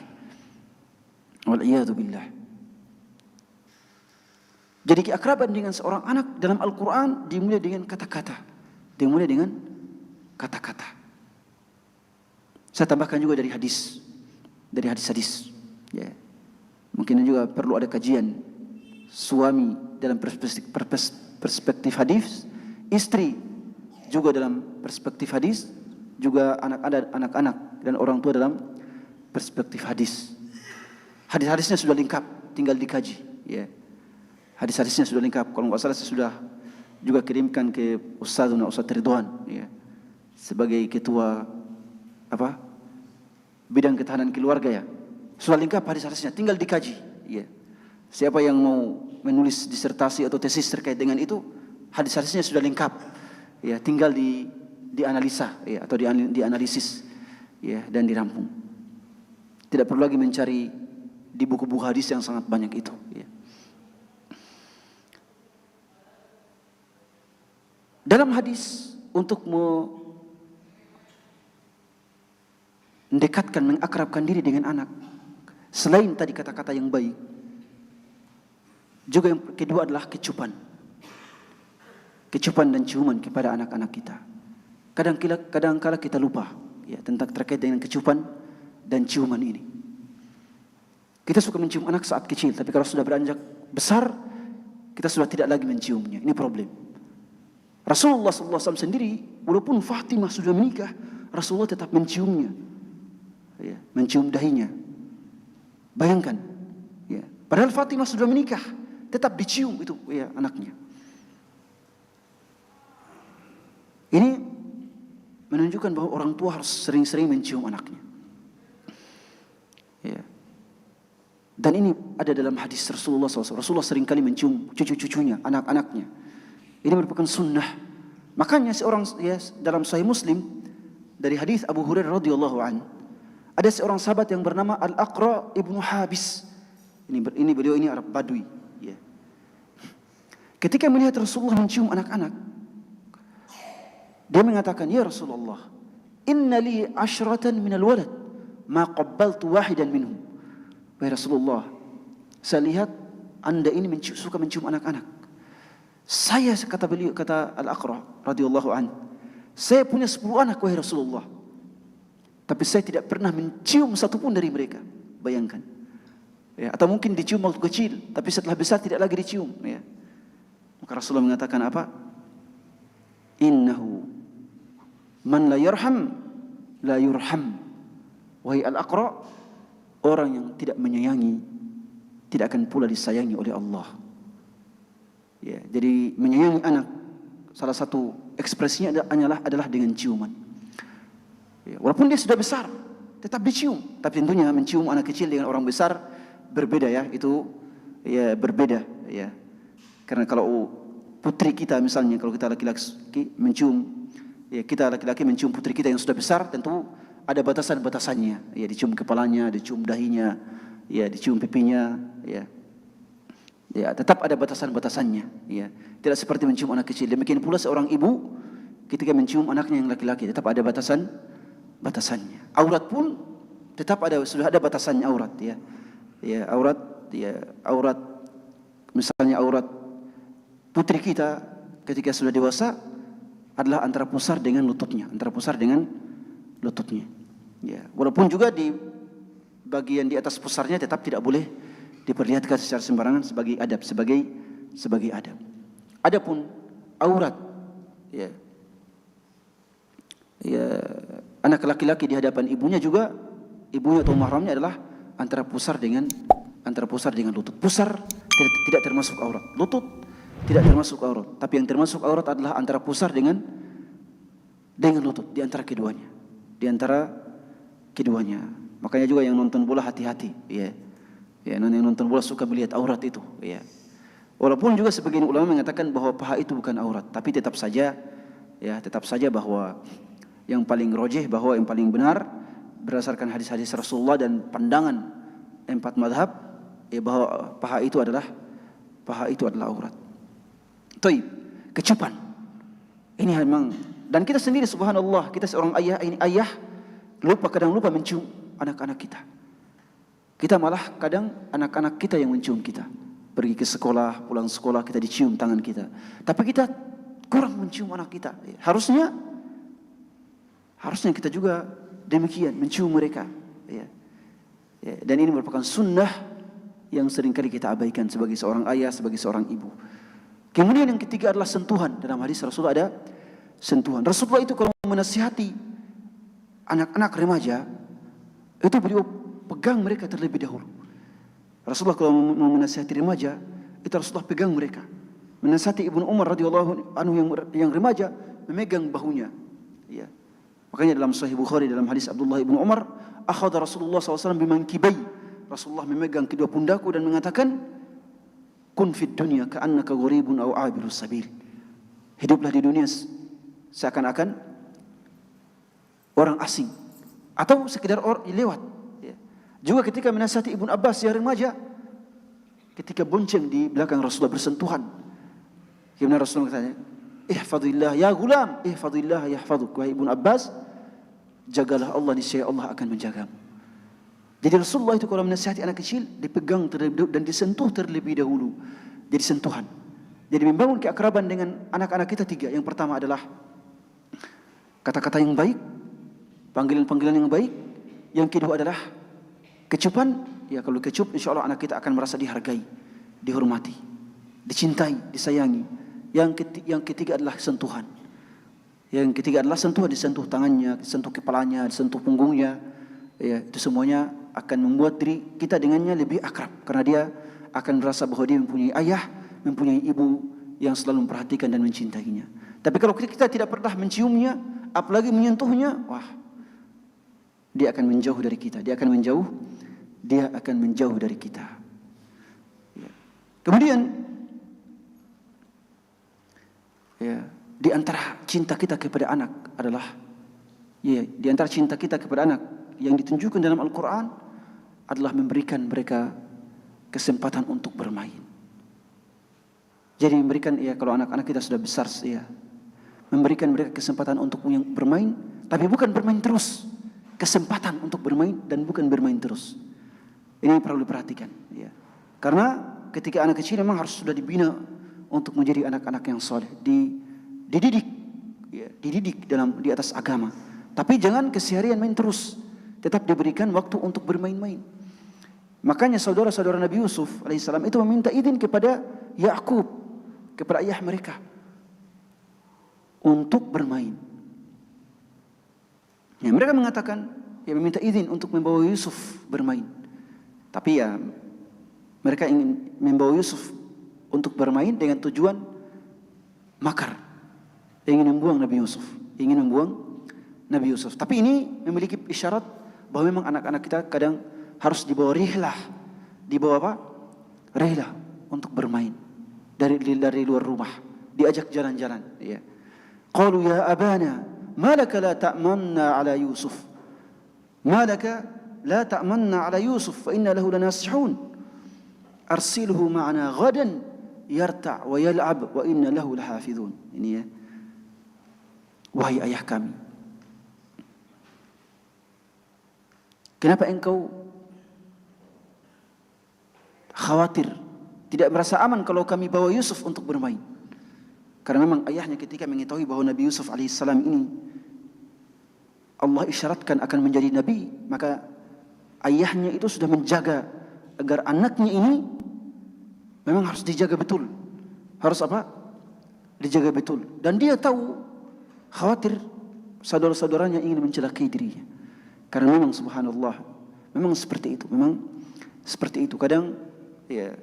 Wal'iyadu billah. Jadi keakraban dengan seorang anak dalam Al-Quran dimulai dengan kata-kata. Saya tambahkan juga dari hadis. Ya. Mungkin juga perlu ada kajian suami dalam perspektif hadis, istri juga dalam perspektif hadis, juga anak-anak dan orang tua dalam perspektif hadis. Hadis-hadisnya sudah lengkap, tinggal dikaji. Ya. Hadis-hadisnya sudah lengkap. Kalau nggak salah saya sudah juga kirimkan ke Ustaz Ridwan, ya, sebagai ketua bidang ketahanan keluarga, ya. Sudah lengkap hadis-hadisnya, tinggal dikaji. Ya. Siapa yang mau menulis disertasi atau tesis terkait dengan itu, hadis-hadisnya sudah lengkap. Ya, tinggal dianalisa, ya, atau dianalisis, ya, dan dirampung. Tidak perlu lagi mencari di buku-buku hadis yang sangat banyak itu. Ya. Dalam hadis untuk mendekatkan, mengakrabkan diri dengan anak, selain tadi kata-kata yang baik, juga yang kedua adalah kecupan dan ciuman kepada anak-anak kita. Kadang-kala kita lupa, ya, tentang terkait dengan kecupan dan ciuman ini. Kita suka mencium anak saat kecil, tapi kalau sudah beranjak besar, kita sudah tidak lagi menciumnya. Ini problem. Rasulullah SAW sendiri, walaupun Fatimah sudah menikah, Rasulullah tetap menciumnya, ya, mencium dahinya. Bayangkan, ya, padahal Fatimah sudah menikah, tetap dicium itu, ya, anaknya. Ini menunjukkan bahwa orang tua harus sering-sering mencium anaknya. Ya. Dan ini ada dalam hadis Rasulullah SAW. Rasulullah seringkali mencium cucu-cucunya, anak-anaknya. Ini merupakan sunnah. Makanya dalam Sahih Muslim dari hadis Abu Hurairah radhiyallahu an, ada seorang sahabat yang bernama Al-Aqra ibnu Habis. Beliau ini Arab Badui. Ya. Ketika melihat Rasulullah mencium anak-anak, dia mengatakan, "Ya Rasulullah, inna li asyratan minal walad, ma qabbaltu wahidan minhum. Wahai Rasulullah, saya lihat Anda ini suka mencium anak-anak. Saya, kata beliau, kata Al-Aqra radhiyallahu anhu, saya punya 10 anak wahai Rasulullah, tapi saya tidak pernah mencium satupun dari mereka. Bayangkan. Ya, atau mungkin dicium waktu kecil, tapi setelah besar tidak lagi dicium. Ya. Maka Rasulullah mengatakan apa? Innahu man la yarham la yurham. Wahai Al-Aqra, orang yang tidak menyayangi tidak akan pula disayangi oleh Allah. Ya, jadi menyayangi anak salah satu ekspresinya adalah dengan ciuman. Ya, walaupun dia sudah besar, tetap dicium. Tapi tentunya mencium anak kecil dengan orang besar berbeda ya, itu ya berbeda ya. Karena kalau putri kita misalnya, kalau kita laki-laki mencium, ya kita laki-laki mencium putri kita yang sudah besar, tentu ada batasan-batasannya. Ya, dicium kepalanya, dicium dahinya, ya dicium pipinya, ya. Ya, tetap ada batasan-batasannya, ya. Tidak seperti mencium anak kecil. Demikian pula seorang ibu ketika mencium anaknya yang laki-laki, tetap ada batasannya. Aurat pun tetap sudah ada batasannya aurat, ya. Ya, aurat misalnya aurat putri kita ketika sudah dewasa adalah antara pusar dengan lututnya, Ya, walaupun juga di bagian di atas pusarnya tetap tidak boleh diperlihatkan secara sembarangan sebagai adab. Adapun aurat ya anak laki-laki di hadapan ibunya juga, ibunya atau mahramnya adalah antara pusar dengan lutut. Pusar tidak termasuk aurat, lutut tidak termasuk aurat, tapi yang termasuk aurat adalah antara pusar dengan lutut, di antara keduanya. Makanya juga yang nonton bola hati-hati, ya. Ya, yang nonton bola suka melihat aurat itu, ya. Walaupun juga sebagian ulama mengatakan bahwa paha itu bukan aurat, tapi tetap saja bahwa yang paling rojih, bahwa yang paling benar berdasarkan hadis-hadis Rasulullah dan pandangan 4 mazhab, ya, bahwa paha itu adalah aurat. Taib, kecupan. Ini memang, dan kita sendiri subhanallah, kita seorang ayah kadang lupa mencium anak-anak kita. Kita malah kadang anak-anak kita yang mencium kita. Pergi ke sekolah, pulang sekolah kita dicium tangan kita. Tapi kita kurang mencium anak kita. Harusnya kita juga demikian, mencium mereka. Ya. Dan ini merupakan sunnah yang seringkali kita abaikan sebagai seorang ayah, sebagai seorang ibu. Kemudian yang ketiga adalah sentuhan. Dalam hadis Rasulullah ada sentuhan. Rasulullah itu kalau menasihati anak-anak remaja, itu beliau pegang mereka terlebih dahulu. Rasulullah kalau menasihati remaja, itu Rasulullah pegang mereka. Menasihati Ibnu Umar radhiyallahu anhu yang remaja, memegang bahunya. Ya. Makanya dalam Sahih Bukhari dalam hadis Abdullah Ibnu Umar, akhadha Rasulullah SAW bimankibai. Rasulullah memegang kedua pundaku dan mengatakan, kun fid dunya ka'annaka gharibun aw 'abirus sabil. Hiduplah di dunia seakan-akan orang asing atau sekedar orang lewat. Juga ketika menasihati Ibnu Abbas yang remaja, ketika bonceng di belakang Rasulullah bersentuhan, kemudian Rasulullah katanya, ihfadillah ya gulam, ihfadillah yahfaduk. Wahai Ibnu Abbas, jagalah Allah, niscaya Allah akan menjagamu. Jadi Rasulullah itu kalau menasihati anak kecil, dipegang dan disentuh terlebih dahulu. Jadi sentuhan. Jadi membangun keakraban dengan anak-anak kita 3. Yang pertama adalah kata-kata yang baik, panggilan-panggilan yang baik. Yang kedua adalah kecupan. Ya, kalau kecup, insya Allah anak kita akan merasa dihargai, dihormati, dicintai, disayangi. Yang ketiga adalah sentuhan. Yang ketiga adalah sentuhan, disentuh tangannya, disentuh kepalanya, disentuh punggungnya. Ya, itu semuanya akan membuat diri kita dengannya lebih akrab, karena dia akan merasa bahwa dia mempunyai ayah, mempunyai ibu yang selalu memperhatikan dan mencintainya. Tapi kalau kita tidak pernah menciumnya, apalagi menyentuhnya, wah, dia akan menjauh dari kita. Dia akan menjauh dari kita. Ya. Kemudian, ya, di antara cinta kita kepada anak adalah, ya, di antara cinta kita kepada anak yang ditunjukkan dalam Al-Quran adalah memberikan mereka kesempatan untuk bermain. Jadi memberikan, ya, kalau anak-anak kita sudah besar, ya, memberikan mereka kesempatan untuk bermain, tapi bukan bermain terus. kesempatan untuk bermain dan bukan bermain terus. Ini perlu diperhatikan. Ya. Karena ketika anak kecil memang harus sudah dibina untuk menjadi anak-anak yang soleh, dididik, ya, dididik di atas agama. Tapi jangan keseharian main terus, tetap diberikan waktu untuk bermain-main. Makanya saudara-saudara Nabi Yusuf alaihissalam itu meminta izin kepada Yakub, kepada ayah mereka, untuk bermain. Ya, mereka mengatakan, ya meminta izin untuk membawa Yusuf bermain. Tapi ya mereka ingin membawa Yusuf untuk bermain dengan tujuan makar, ingin membuang Nabi Yusuf, ingin membuang Nabi Yusuf. Tapi ini memiliki isyarat bahwa memang anak-anak kita kadang harus dibawa rihlah, dibawa apa? Rihlah untuk bermain dari luar rumah, diajak jalan-jalan. Ya. Qalu ya abana, malaka la ta'manna ala Yusuf, malaka la ta'manna ala Yusuf, fa inna lahu lanasihun, arsilhu ma'ana ghadan yarta' wa yal'ab wa inna lahu lahafidhun. Ini ya, wahai ayah kami, kenapa engkau khawatir, tidak merasa aman kalau kami bawa Yusuf untuk bermain? Karena memang ayahnya ketika mengetahui bahwa Nabi Yusuf alaihissalam ini Allah isyaratkan akan menjadi nabi, maka ayahnya itu sudah menjaga agar anaknya ini memang harus dijaga betul. Harus apa? Dijaga betul. Dan dia tahu, khawatir saudara-saudaranya ingin mencelakai dirinya. Karena memang subhanallah, memang seperti itu, memang seperti itu. Kadang ya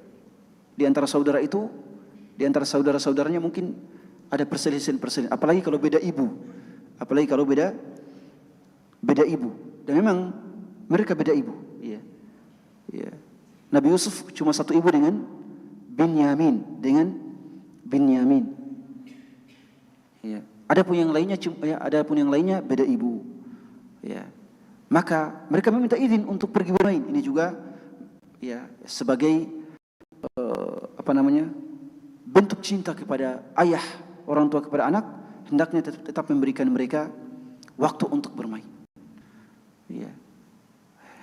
di antara saudara itu, di antara saudara-saudaranya mungkin ada perselisihan, apalagi kalau beda ibu. Apalagi kalau beda ibu. Dan memang mereka beda ibu, ya. Ya. Nabi Yusuf cuma satu ibu dengan Binyamin. Ya. Adapun yang lainnya beda ibu. Ya. Maka mereka meminta izin untuk pergi bermain. Ini juga ya sebagai bentuk cinta kepada ayah, orang tua kepada anak, hendaknya tetap memberikan mereka waktu untuk bermain. Ya.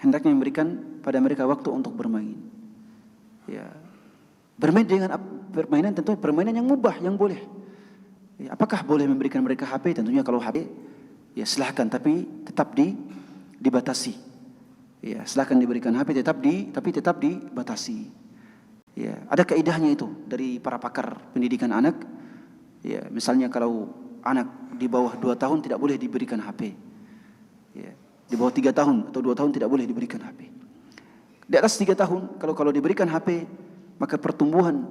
Hendaknya memberikan pada mereka waktu untuk bermain. Ya. Bermain dengan permainan, tentu permainan yang mubah, yang boleh. Ya. Apakah boleh memberikan mereka HP? Tentunya kalau HP, ya silahkan, tapi tetap dibatasi. Ya, silahkan diberikan HP, tapi tetap dibatasi. Ya, ada kaidahnya itu dari para pakar pendidikan anak. Ya, misalnya kalau anak di bawah 2 tahun tidak boleh diberikan HP. Ya, di bawah 3 tahun atau 2 tahun tidak boleh diberikan HP. Di atas 3 tahun kalau diberikan HP, maka pertumbuhan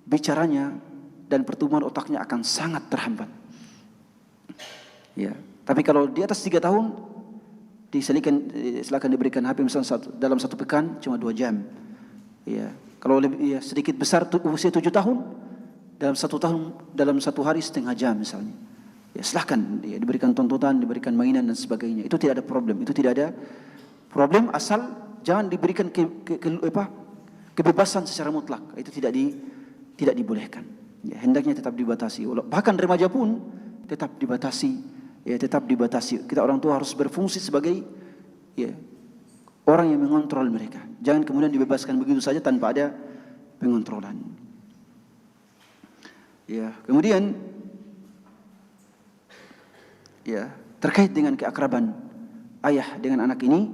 bicaranya dan pertumbuhan otaknya akan sangat terhambat. Ya, tapi kalau di atas 3 tahun silakan diberikan HP misalnya dalam 1 pekan cuma 2 jam. Ya. Kalau lebih sedikit besar usia 7 tahun, dalam 1 tahun, dalam 1 hari setengah jam misalnya. Ya silahkan ya, diberikan tontonan, diberikan mainan dan sebagainya. Itu tidak ada problem. Itu tidak ada problem asal jangan diberikan kebebasan secara mutlak. Itu tidak dibolehkan. Ya, hendaknya tetap dibatasi. Bahkan remaja pun tetap dibatasi. Ya, tetap dibatasi. Kita orang tua harus berfungsi sebagai ya, orang yang mengontrol mereka. Jangan kemudian dibebaskan begitu saja tanpa ada pengontrolan. Ya, kemudian ya, terkait dengan keakraban ayah dengan anak ini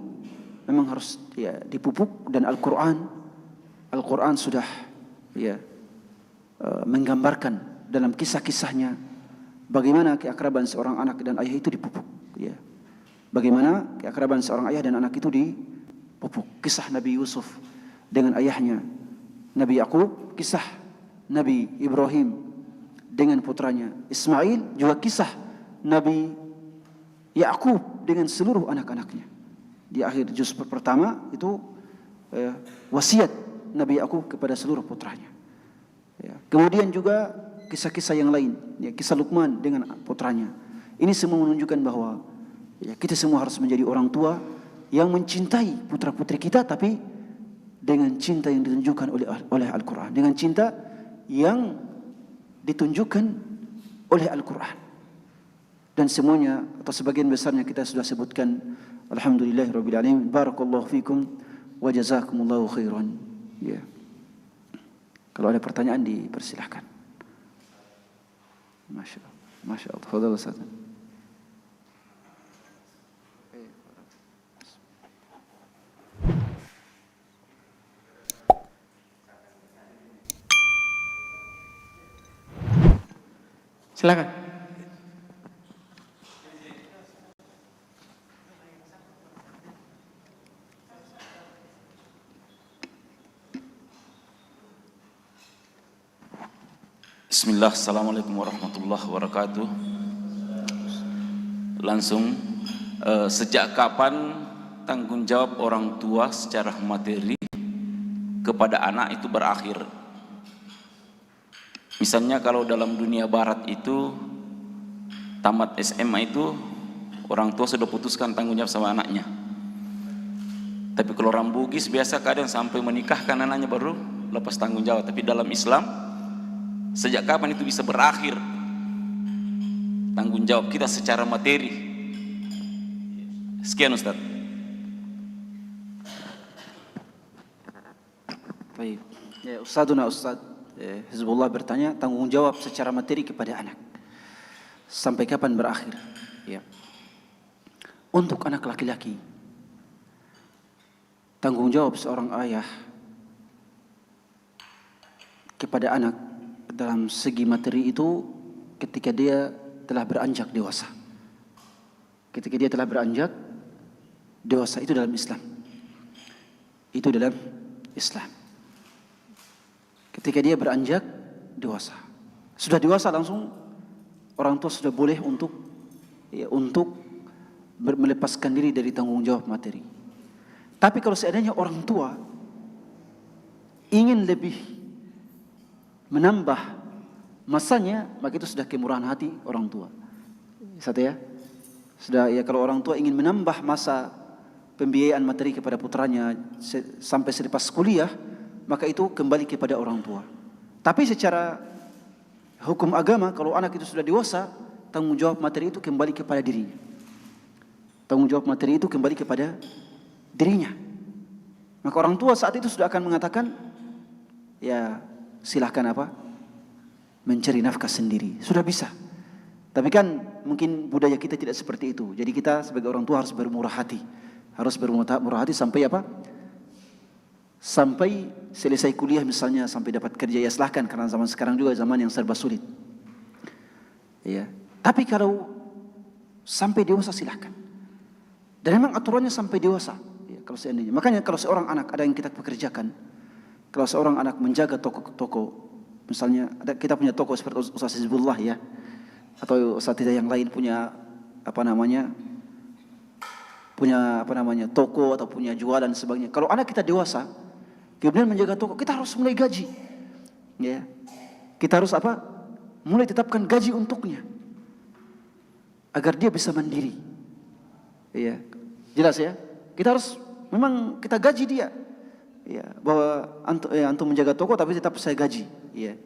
memang harus ya dipupuk, dan Al-Qur'an sudah ya menggambarkan dalam kisah-kisahnya bagaimana keakraban seorang anak dan ayah itu dipupuk, ya. Bagaimana keakraban seorang ayah dan anak itu dipupuk. Kisah Nabi Yusuf dengan ayahnya Nabi Yakub, kisah Nabi Ibrahim dengan putranya Ismail, juga kisah Nabi Yakub dengan seluruh anak-anaknya. Di akhir juz pertama itu wasiat Nabi Yakub kepada seluruh putranya. Ya. Kemudian juga kisah-kisah yang lain, ya, kisah Luqman dengan putranya. Ini semua menunjukkan bahwa ya, kita semua harus menjadi orang tua yang mencintai putra-putri kita, tapi dengan cinta yang ditunjukkan oleh Al-Quran, dengan cinta yang ditunjukkan oleh Al-Quran. dan semuanya atau sebagian besarnya kita sudah sebutkan. Alhamdulillahirabbil alamin. Barakallahu fikum wa jazakumullahu khairan. Ya. Kalau ada pertanyaan dipersilahkan. Masya Allah. Masya Allah. Fadhal Ustaz. Silakan. Bismillah, Assalamualaikum warahmatullahi wabarakatuh. Langsung, sejak kapan tanggung jawab orang tua secara materi kepada anak itu berakhir? Misalnya kalau dalam dunia barat itu tamat SMA itu orang tua sudah putuskan tanggung jawab sama anaknya. Tapi kalau orang Bugis biasa kadang sampai menikahkan anaknya baru lepas tanggung jawab. Tapi dalam Islam sejak kapan itu bisa berakhir tanggung jawab kita secara materi? Sekian Ustaz. Baik. Ya, Ustaz Hizbullah bertanya tanggung jawab secara materi kepada anak sampai kapan berakhir? Ya. Untuk anak laki-laki, tanggung jawab seorang ayah kepada anak dalam segi materi itu ketika dia telah beranjak dewasa. Ketika dia telah beranjak dewasa, itu dalam Islam. Itu dalam Islam. Ketika dia beranjak dewasa, sudah dewasa langsung orang tua sudah boleh untuk melepaskan diri dari tanggung jawab materi. Tapi kalau seandainya orang tua ingin lebih menambah masanya, maka itu sudah kemurahan hati orang tua. Satu ya, sudah ya, kalau orang tua ingin menambah masa pembiayaan materi kepada putranya sampai selepas kuliah, maka itu kembali kepada orang tua. Tapi secara hukum agama, kalau anak itu sudah dewasa, tanggung jawab materi itu kembali kepada dirinya. Tanggung jawab materi itu kembali kepada dirinya. Maka orang tua saat itu sudah akan mengatakan, ya silahkan mencari nafkah sendiri. Sudah bisa. Tapi kan mungkin budaya kita tidak seperti itu. Jadi kita sebagai orang tua harus bermurah hati. Harus bermurah hati sampai sampai selesai kuliah misalnya, sampai dapat kerja, ya silahkan, karena zaman sekarang juga zaman yang serba sulit. Ya. Tapi kalau sampai dewasa silahkan. Dan memang aturannya sampai dewasa. Ya, kalau seandainya. Makanya kalau seorang anak ada yang kita pekerjakan, kalau seorang anak menjaga toko-toko, misalnya kita punya toko seperti Ustaz Hizbullah ya, atau Ustaz yang lain punya toko atau punya jualan dan sebagainya. Kalau anak kita dewasa, kemudian menjaga toko, kita harus mulai gaji. Ya. Kita harus mulai tetapkan gaji untuknya agar dia bisa mandiri. Ya. Jelas ya? Kita harus memang kita gaji dia. Ya, bahwa antum menjaga toko tapi tetap saya gaji. Ya.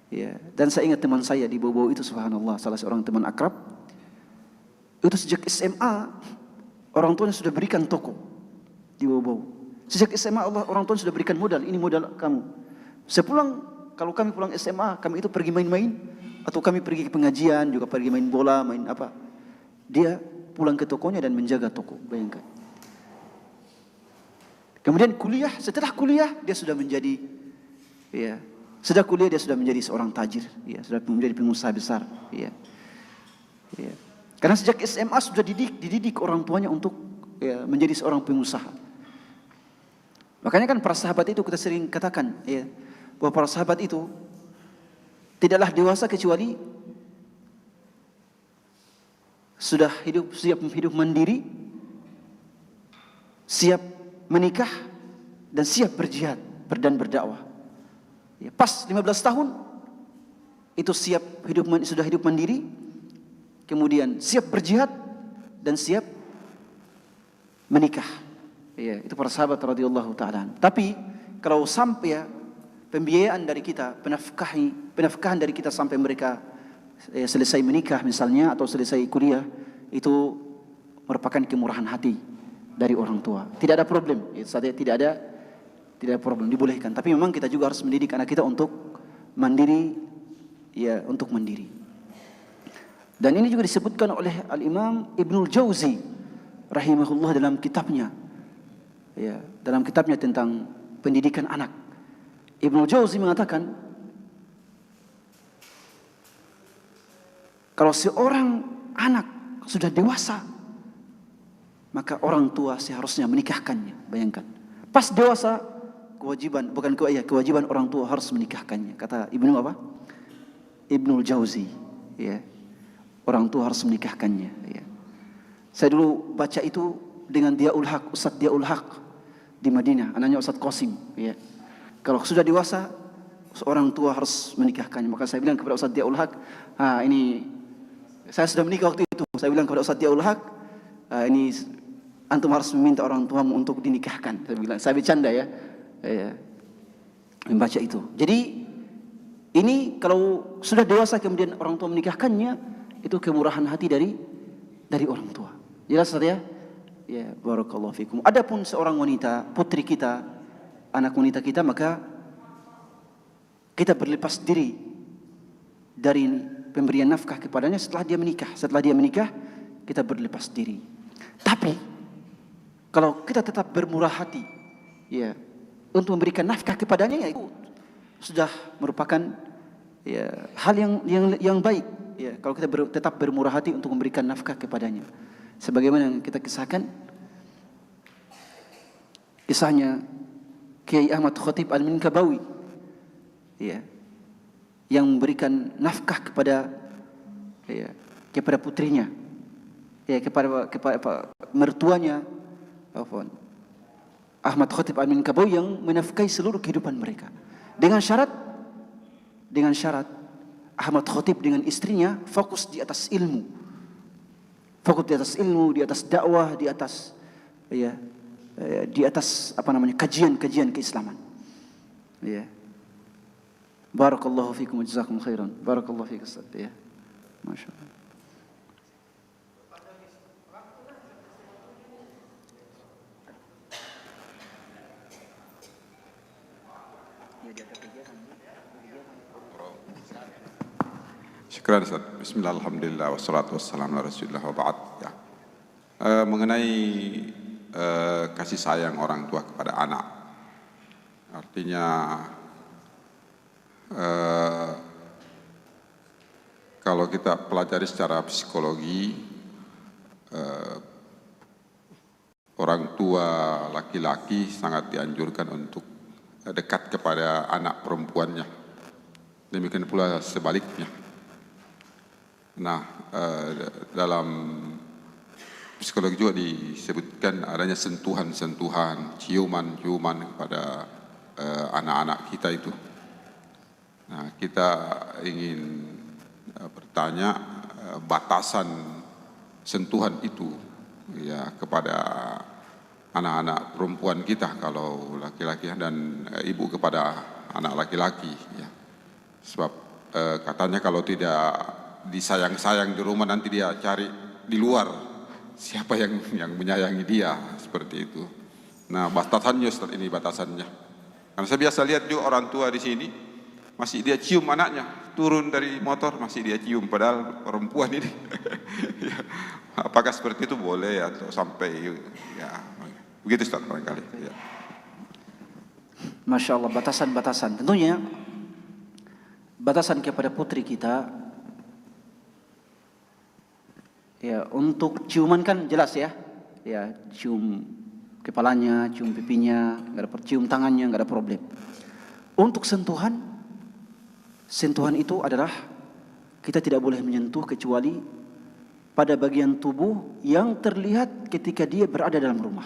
Ya. Dan saya ingat teman saya di Bobo itu, subhanallah, salah seorang teman akrab. Itu sejak SMA orang tuanya sudah berikan toko di Bobo. Sejak SMA orang tua sudah berikan modal, ini modal kamu. Kalau kami pulang SMA, kami itu pergi main-main, atau kami pergi ke pengajian, juga pergi main bola, main apa. Dia pulang ke tokonya dan menjaga toko, bayangkan. Kemudian kuliah, setelah kuliah dia sudah menjadi, ya, setelah kuliah dia sudah menjadi seorang tajir, ya, sudah menjadi pengusaha besar, ya. Ya. Karena sejak SMA sudah dididik orang tuanya untuk menjadi seorang pengusaha. Makanya kan para sahabat itu kita sering katakan, ya, bahwa para sahabat itu tidaklah dewasa kecuali sudah siap hidup mandiri, siap menikah, dan siap berjihad dan berdakwah. Ya, pas 15 tahun itu sudah hidup mandiri, kemudian siap berjihad dan siap menikah. Ya, itu para sahabat radhiyallahu ta'ala. Tapi kalau sampai pembiayaan dari kita, penafkahan dari kita sampai mereka selesai menikah misalnya atau selesai kuliah, itu merupakan kemurahan hati dari orang tua. Tidak ada problem, tidak ada problem, dibolehkan. Tapi memang kita juga harus mendidik anak kita untuk mandiri, ya, untuk mandiri. Dan ini juga disebutkan oleh Al-Imam Ibnul Jauzi rahimahullah dalam kitabnya, ya, dalam kitabnya tentang pendidikan anak. Ibnul Jauzi mengatakan, kalau seorang anak sudah dewasa, maka orang tua seharusnya menikahkannya. Bayangkan, pas dewasa, kewajiban orang tua harus menikahkannya. Kata Ibnul Jauzi, ya, orang tua harus menikahkannya. Ya. Saya dulu baca itu dengan Ustadz Diaul Haq di Madinah, anaknya Ustadz Qasim. Ya. Kalau sudah dewasa, seorang tua harus menikahkannya. Maka saya bilang kepada Ustadz Diaul Haq, ini saya sudah menikah waktu itu. Saya bilang kepada Ustadz Diaul Haq, ini antum harus meminta orang tuamu untuk dinikahkan. Saya bercanda, ya. Membaca itu. Jadi ini kalau sudah dewasa kemudian orang tua menikahkannya, itu kemurahan hati dari orang tua. Jelas, ya? Ya, barakallahu fikum. Adapun seorang wanita, putri kita, anak wanita kita, maka kita berlepas diri dari pemberian nafkah kepadanya setelah dia menikah. Setelah dia menikah, kita berlepas diri. Tapi kalau kita tetap bermurah hati, ya, untuk memberikan nafkah kepadanya, ya, itu sudah merupakan, ya, hal yang baik. Ya, kalau kita tetap bermurah hati untuk memberikan nafkah kepadanya, sebagaimana yang kita kisahkan, kisahnya Kiai Ahmad Khatib Al-Minkabawi, ya, yang memberikan nafkah kepada putrinya, ya, kepada mertuanya, Ahmad Khatib Al-Minkabawi, yang menafkahi seluruh kehidupan mereka dengan syarat Ahmad Khatib dengan istrinya fokus di atas ilmu, di atas dakwah, di atas kajian keislaman. Ya. Barakallahu fikum wa jazakum khairan. Barakallahu fiik, Ustaz, ya. Masyaallah. Syukran, Ustaz. Bismillah, alhamdulillah, wassalatu wassalamu ala rasulillah wa ba'd. Ya. Mengenai kasih sayang orang tua kepada anak, artinya kalau kita pelajari secara psikologi, orang tua laki-laki sangat dianjurkan untuk dekat kepada anak perempuannya. Demikian pula sebaliknya. Nah, dalam psikologi juga disebutkan adanya sentuhan-sentuhan, ciuman-ciuman kepada anak-anak kita itu. Nah, kita ingin bertanya batasan sentuhan itu, ya, kepada anak-anak perempuan kita kalau laki-laki, dan ibu kepada anak laki-laki, ya. Sebab katanya kalau tidak disayang-sayang di rumah, nanti dia cari di luar siapa yang menyayangi dia, seperti itu. Nah, batasannya, Ustaz, ini batasannya. Karena saya biasa lihat juga orang tua di sini masih dia cium anaknya, turun dari motor masih dia cium, padahal perempuan ini. Ya, apakah seperti itu boleh atau sampai, ya, begitu, Ustaz, barangkali. Ya. Masya Allah, batasan-batasan. Tentunya batasan kepada putri kita, ya, untuk ciuman kan jelas, ya. Ya, cium kepalanya, cium pipinya, nggak ada, cium tangannya, nggak ada problem. Untuk sentuhan itu adalah kita tidak boleh menyentuh kecuali pada bagian tubuh yang terlihat ketika dia berada dalam rumah.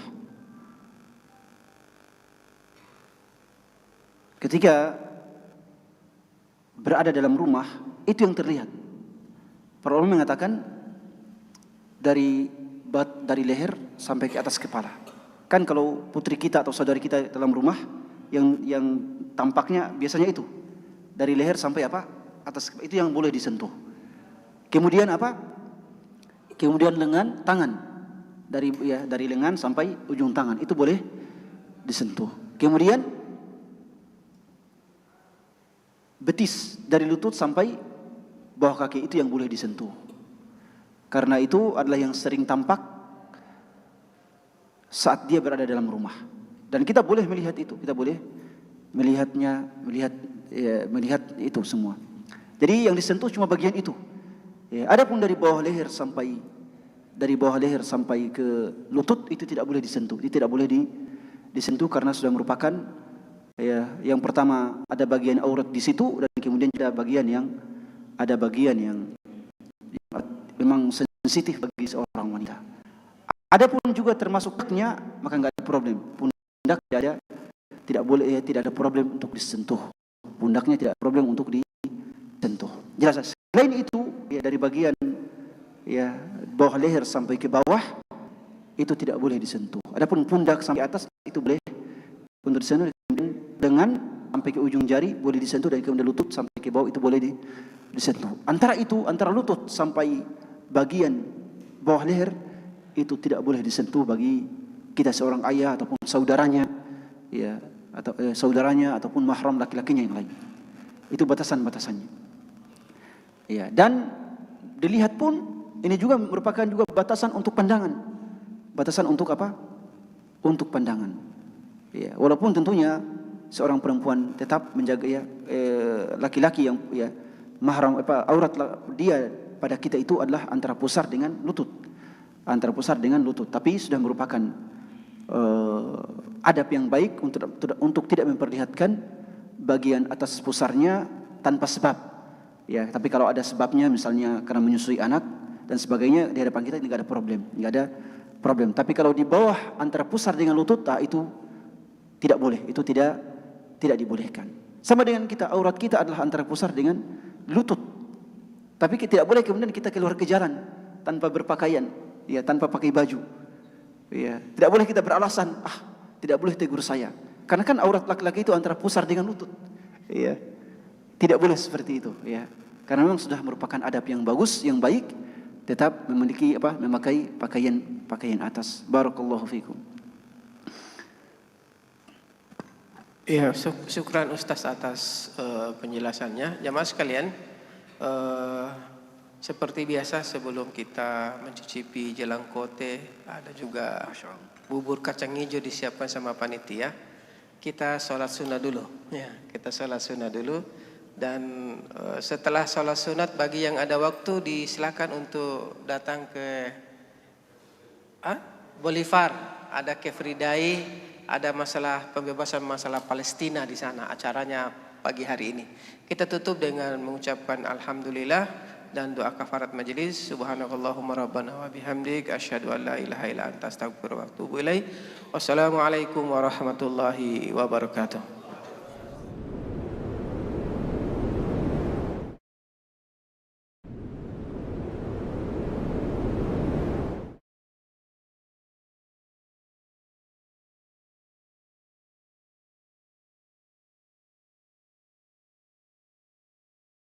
Ketika berada dalam rumah, itu yang terlihat. Para ulama mengatakan dari leher sampai ke atas kepala. Kan kalau putri kita atau saudari kita dalam rumah, yang tampaknya biasanya itu dari leher sampai atas kepala, itu yang boleh disentuh. Kemudian apa? Kemudian lengan, tangan. Dari lengan sampai ujung tangan itu boleh disentuh. Kemudian betis dari lutut sampai bawah kaki itu yang boleh disentuh. Karena itu adalah yang sering tampak saat dia berada dalam rumah. Dan kita boleh melihat itu, kita boleh melihat itu semua. Jadi yang disentuh cuma bagian itu. Ya, adapun dari bawah leher sampai ke lutut itu tidak boleh disentuh. Itu tidak boleh disentuh karena sudah merupakan ya, yang pertama ada bagian aurat di situ, dan kemudian ada bagian yang memang sensitif bagi seorang wanita. Adapun juga termasuk pundak, maka enggak ada problem. Pundak tidak ada problem untuk disentuh. Pundaknya tidak ada problem untuk disentuh. Jelas. Selain itu, ya dari bagian ya bawah leher sampai ke bawah itu tidak boleh disentuh. Adapun pundak sampai atas itu boleh untuk disentuh. Kemudian dengan sampai ke ujung jari boleh disentuh, dan kemudian lutut sampai ke bawah itu boleh disentuh. Antara lutut sampai bagian bawah leher itu tidak boleh disentuh bagi kita seorang ayah ataupun saudaranya, ya, atau saudaranya ataupun mahram laki-lakinya yang lain. Itu batasan-batasannya. Ya, dan dilihat pun ini juga merupakan juga batasan untuk pandangan. Batasan untuk apa? Untuk pandangan. Ya, walaupun tentunya seorang perempuan tetap menjaga laki-laki yang ya mahram aurat dia pada kita itu adalah antara pusar dengan lutut. Antara pusar dengan lutut, tapi sudah merupakan adab yang baik untuk tidak memperlihatkan bagian atas pusarnya tanpa sebab. Ya, tapi kalau ada sebabnya, misalnya karena menyusui anak dan sebagainya, di hadapan kita tidak ada problem. Tapi kalau di bawah antara pusar dengan lutut, itu tidak boleh, itu tidak dibolehkan. Sama dengan kita, aurat kita adalah antara pusar dengan lutut. Tapi tidak boleh kemudian kita keluar ke jalan tanpa berpakaian, ya, tanpa pakai baju. Ya, tidak boleh kita beralasan, tidak boleh tegur saya. Karena kan aurat laki-laki itu antara pusar dengan lutut. Ya. Tidak boleh seperti itu, ya. Karena memang sudah merupakan adab yang bagus, yang baik, tetap memakai pakaian atas. Barakallahu fikum. Ya, syukran Ustaz atas penjelasannya. Jamaah sekalian, seperti biasa sebelum kita mencicipi jelang kote, ada juga bubur kacang hijau disiapkan sama panitia. Kita sholat sunnah dulu, ya. Kita sholat sunnah dulu. Dan setelah sholat sunat, bagi yang ada waktu disilakan untuk datang ke Bolivar, ada Kefridai, ada masalah pembebasan masalah Palestina di sana, acaranya pagi hari ini. Kita tutup dengan mengucapkan alhamdulillah dan doa kafarat majelis. Subhanakallahumma rabbana wa bihamdik asyhadu an la ilaha illa anta astaghfiruka wa atubu ilaik. Wassalamualaikum warahmatullahi wabarakatuh.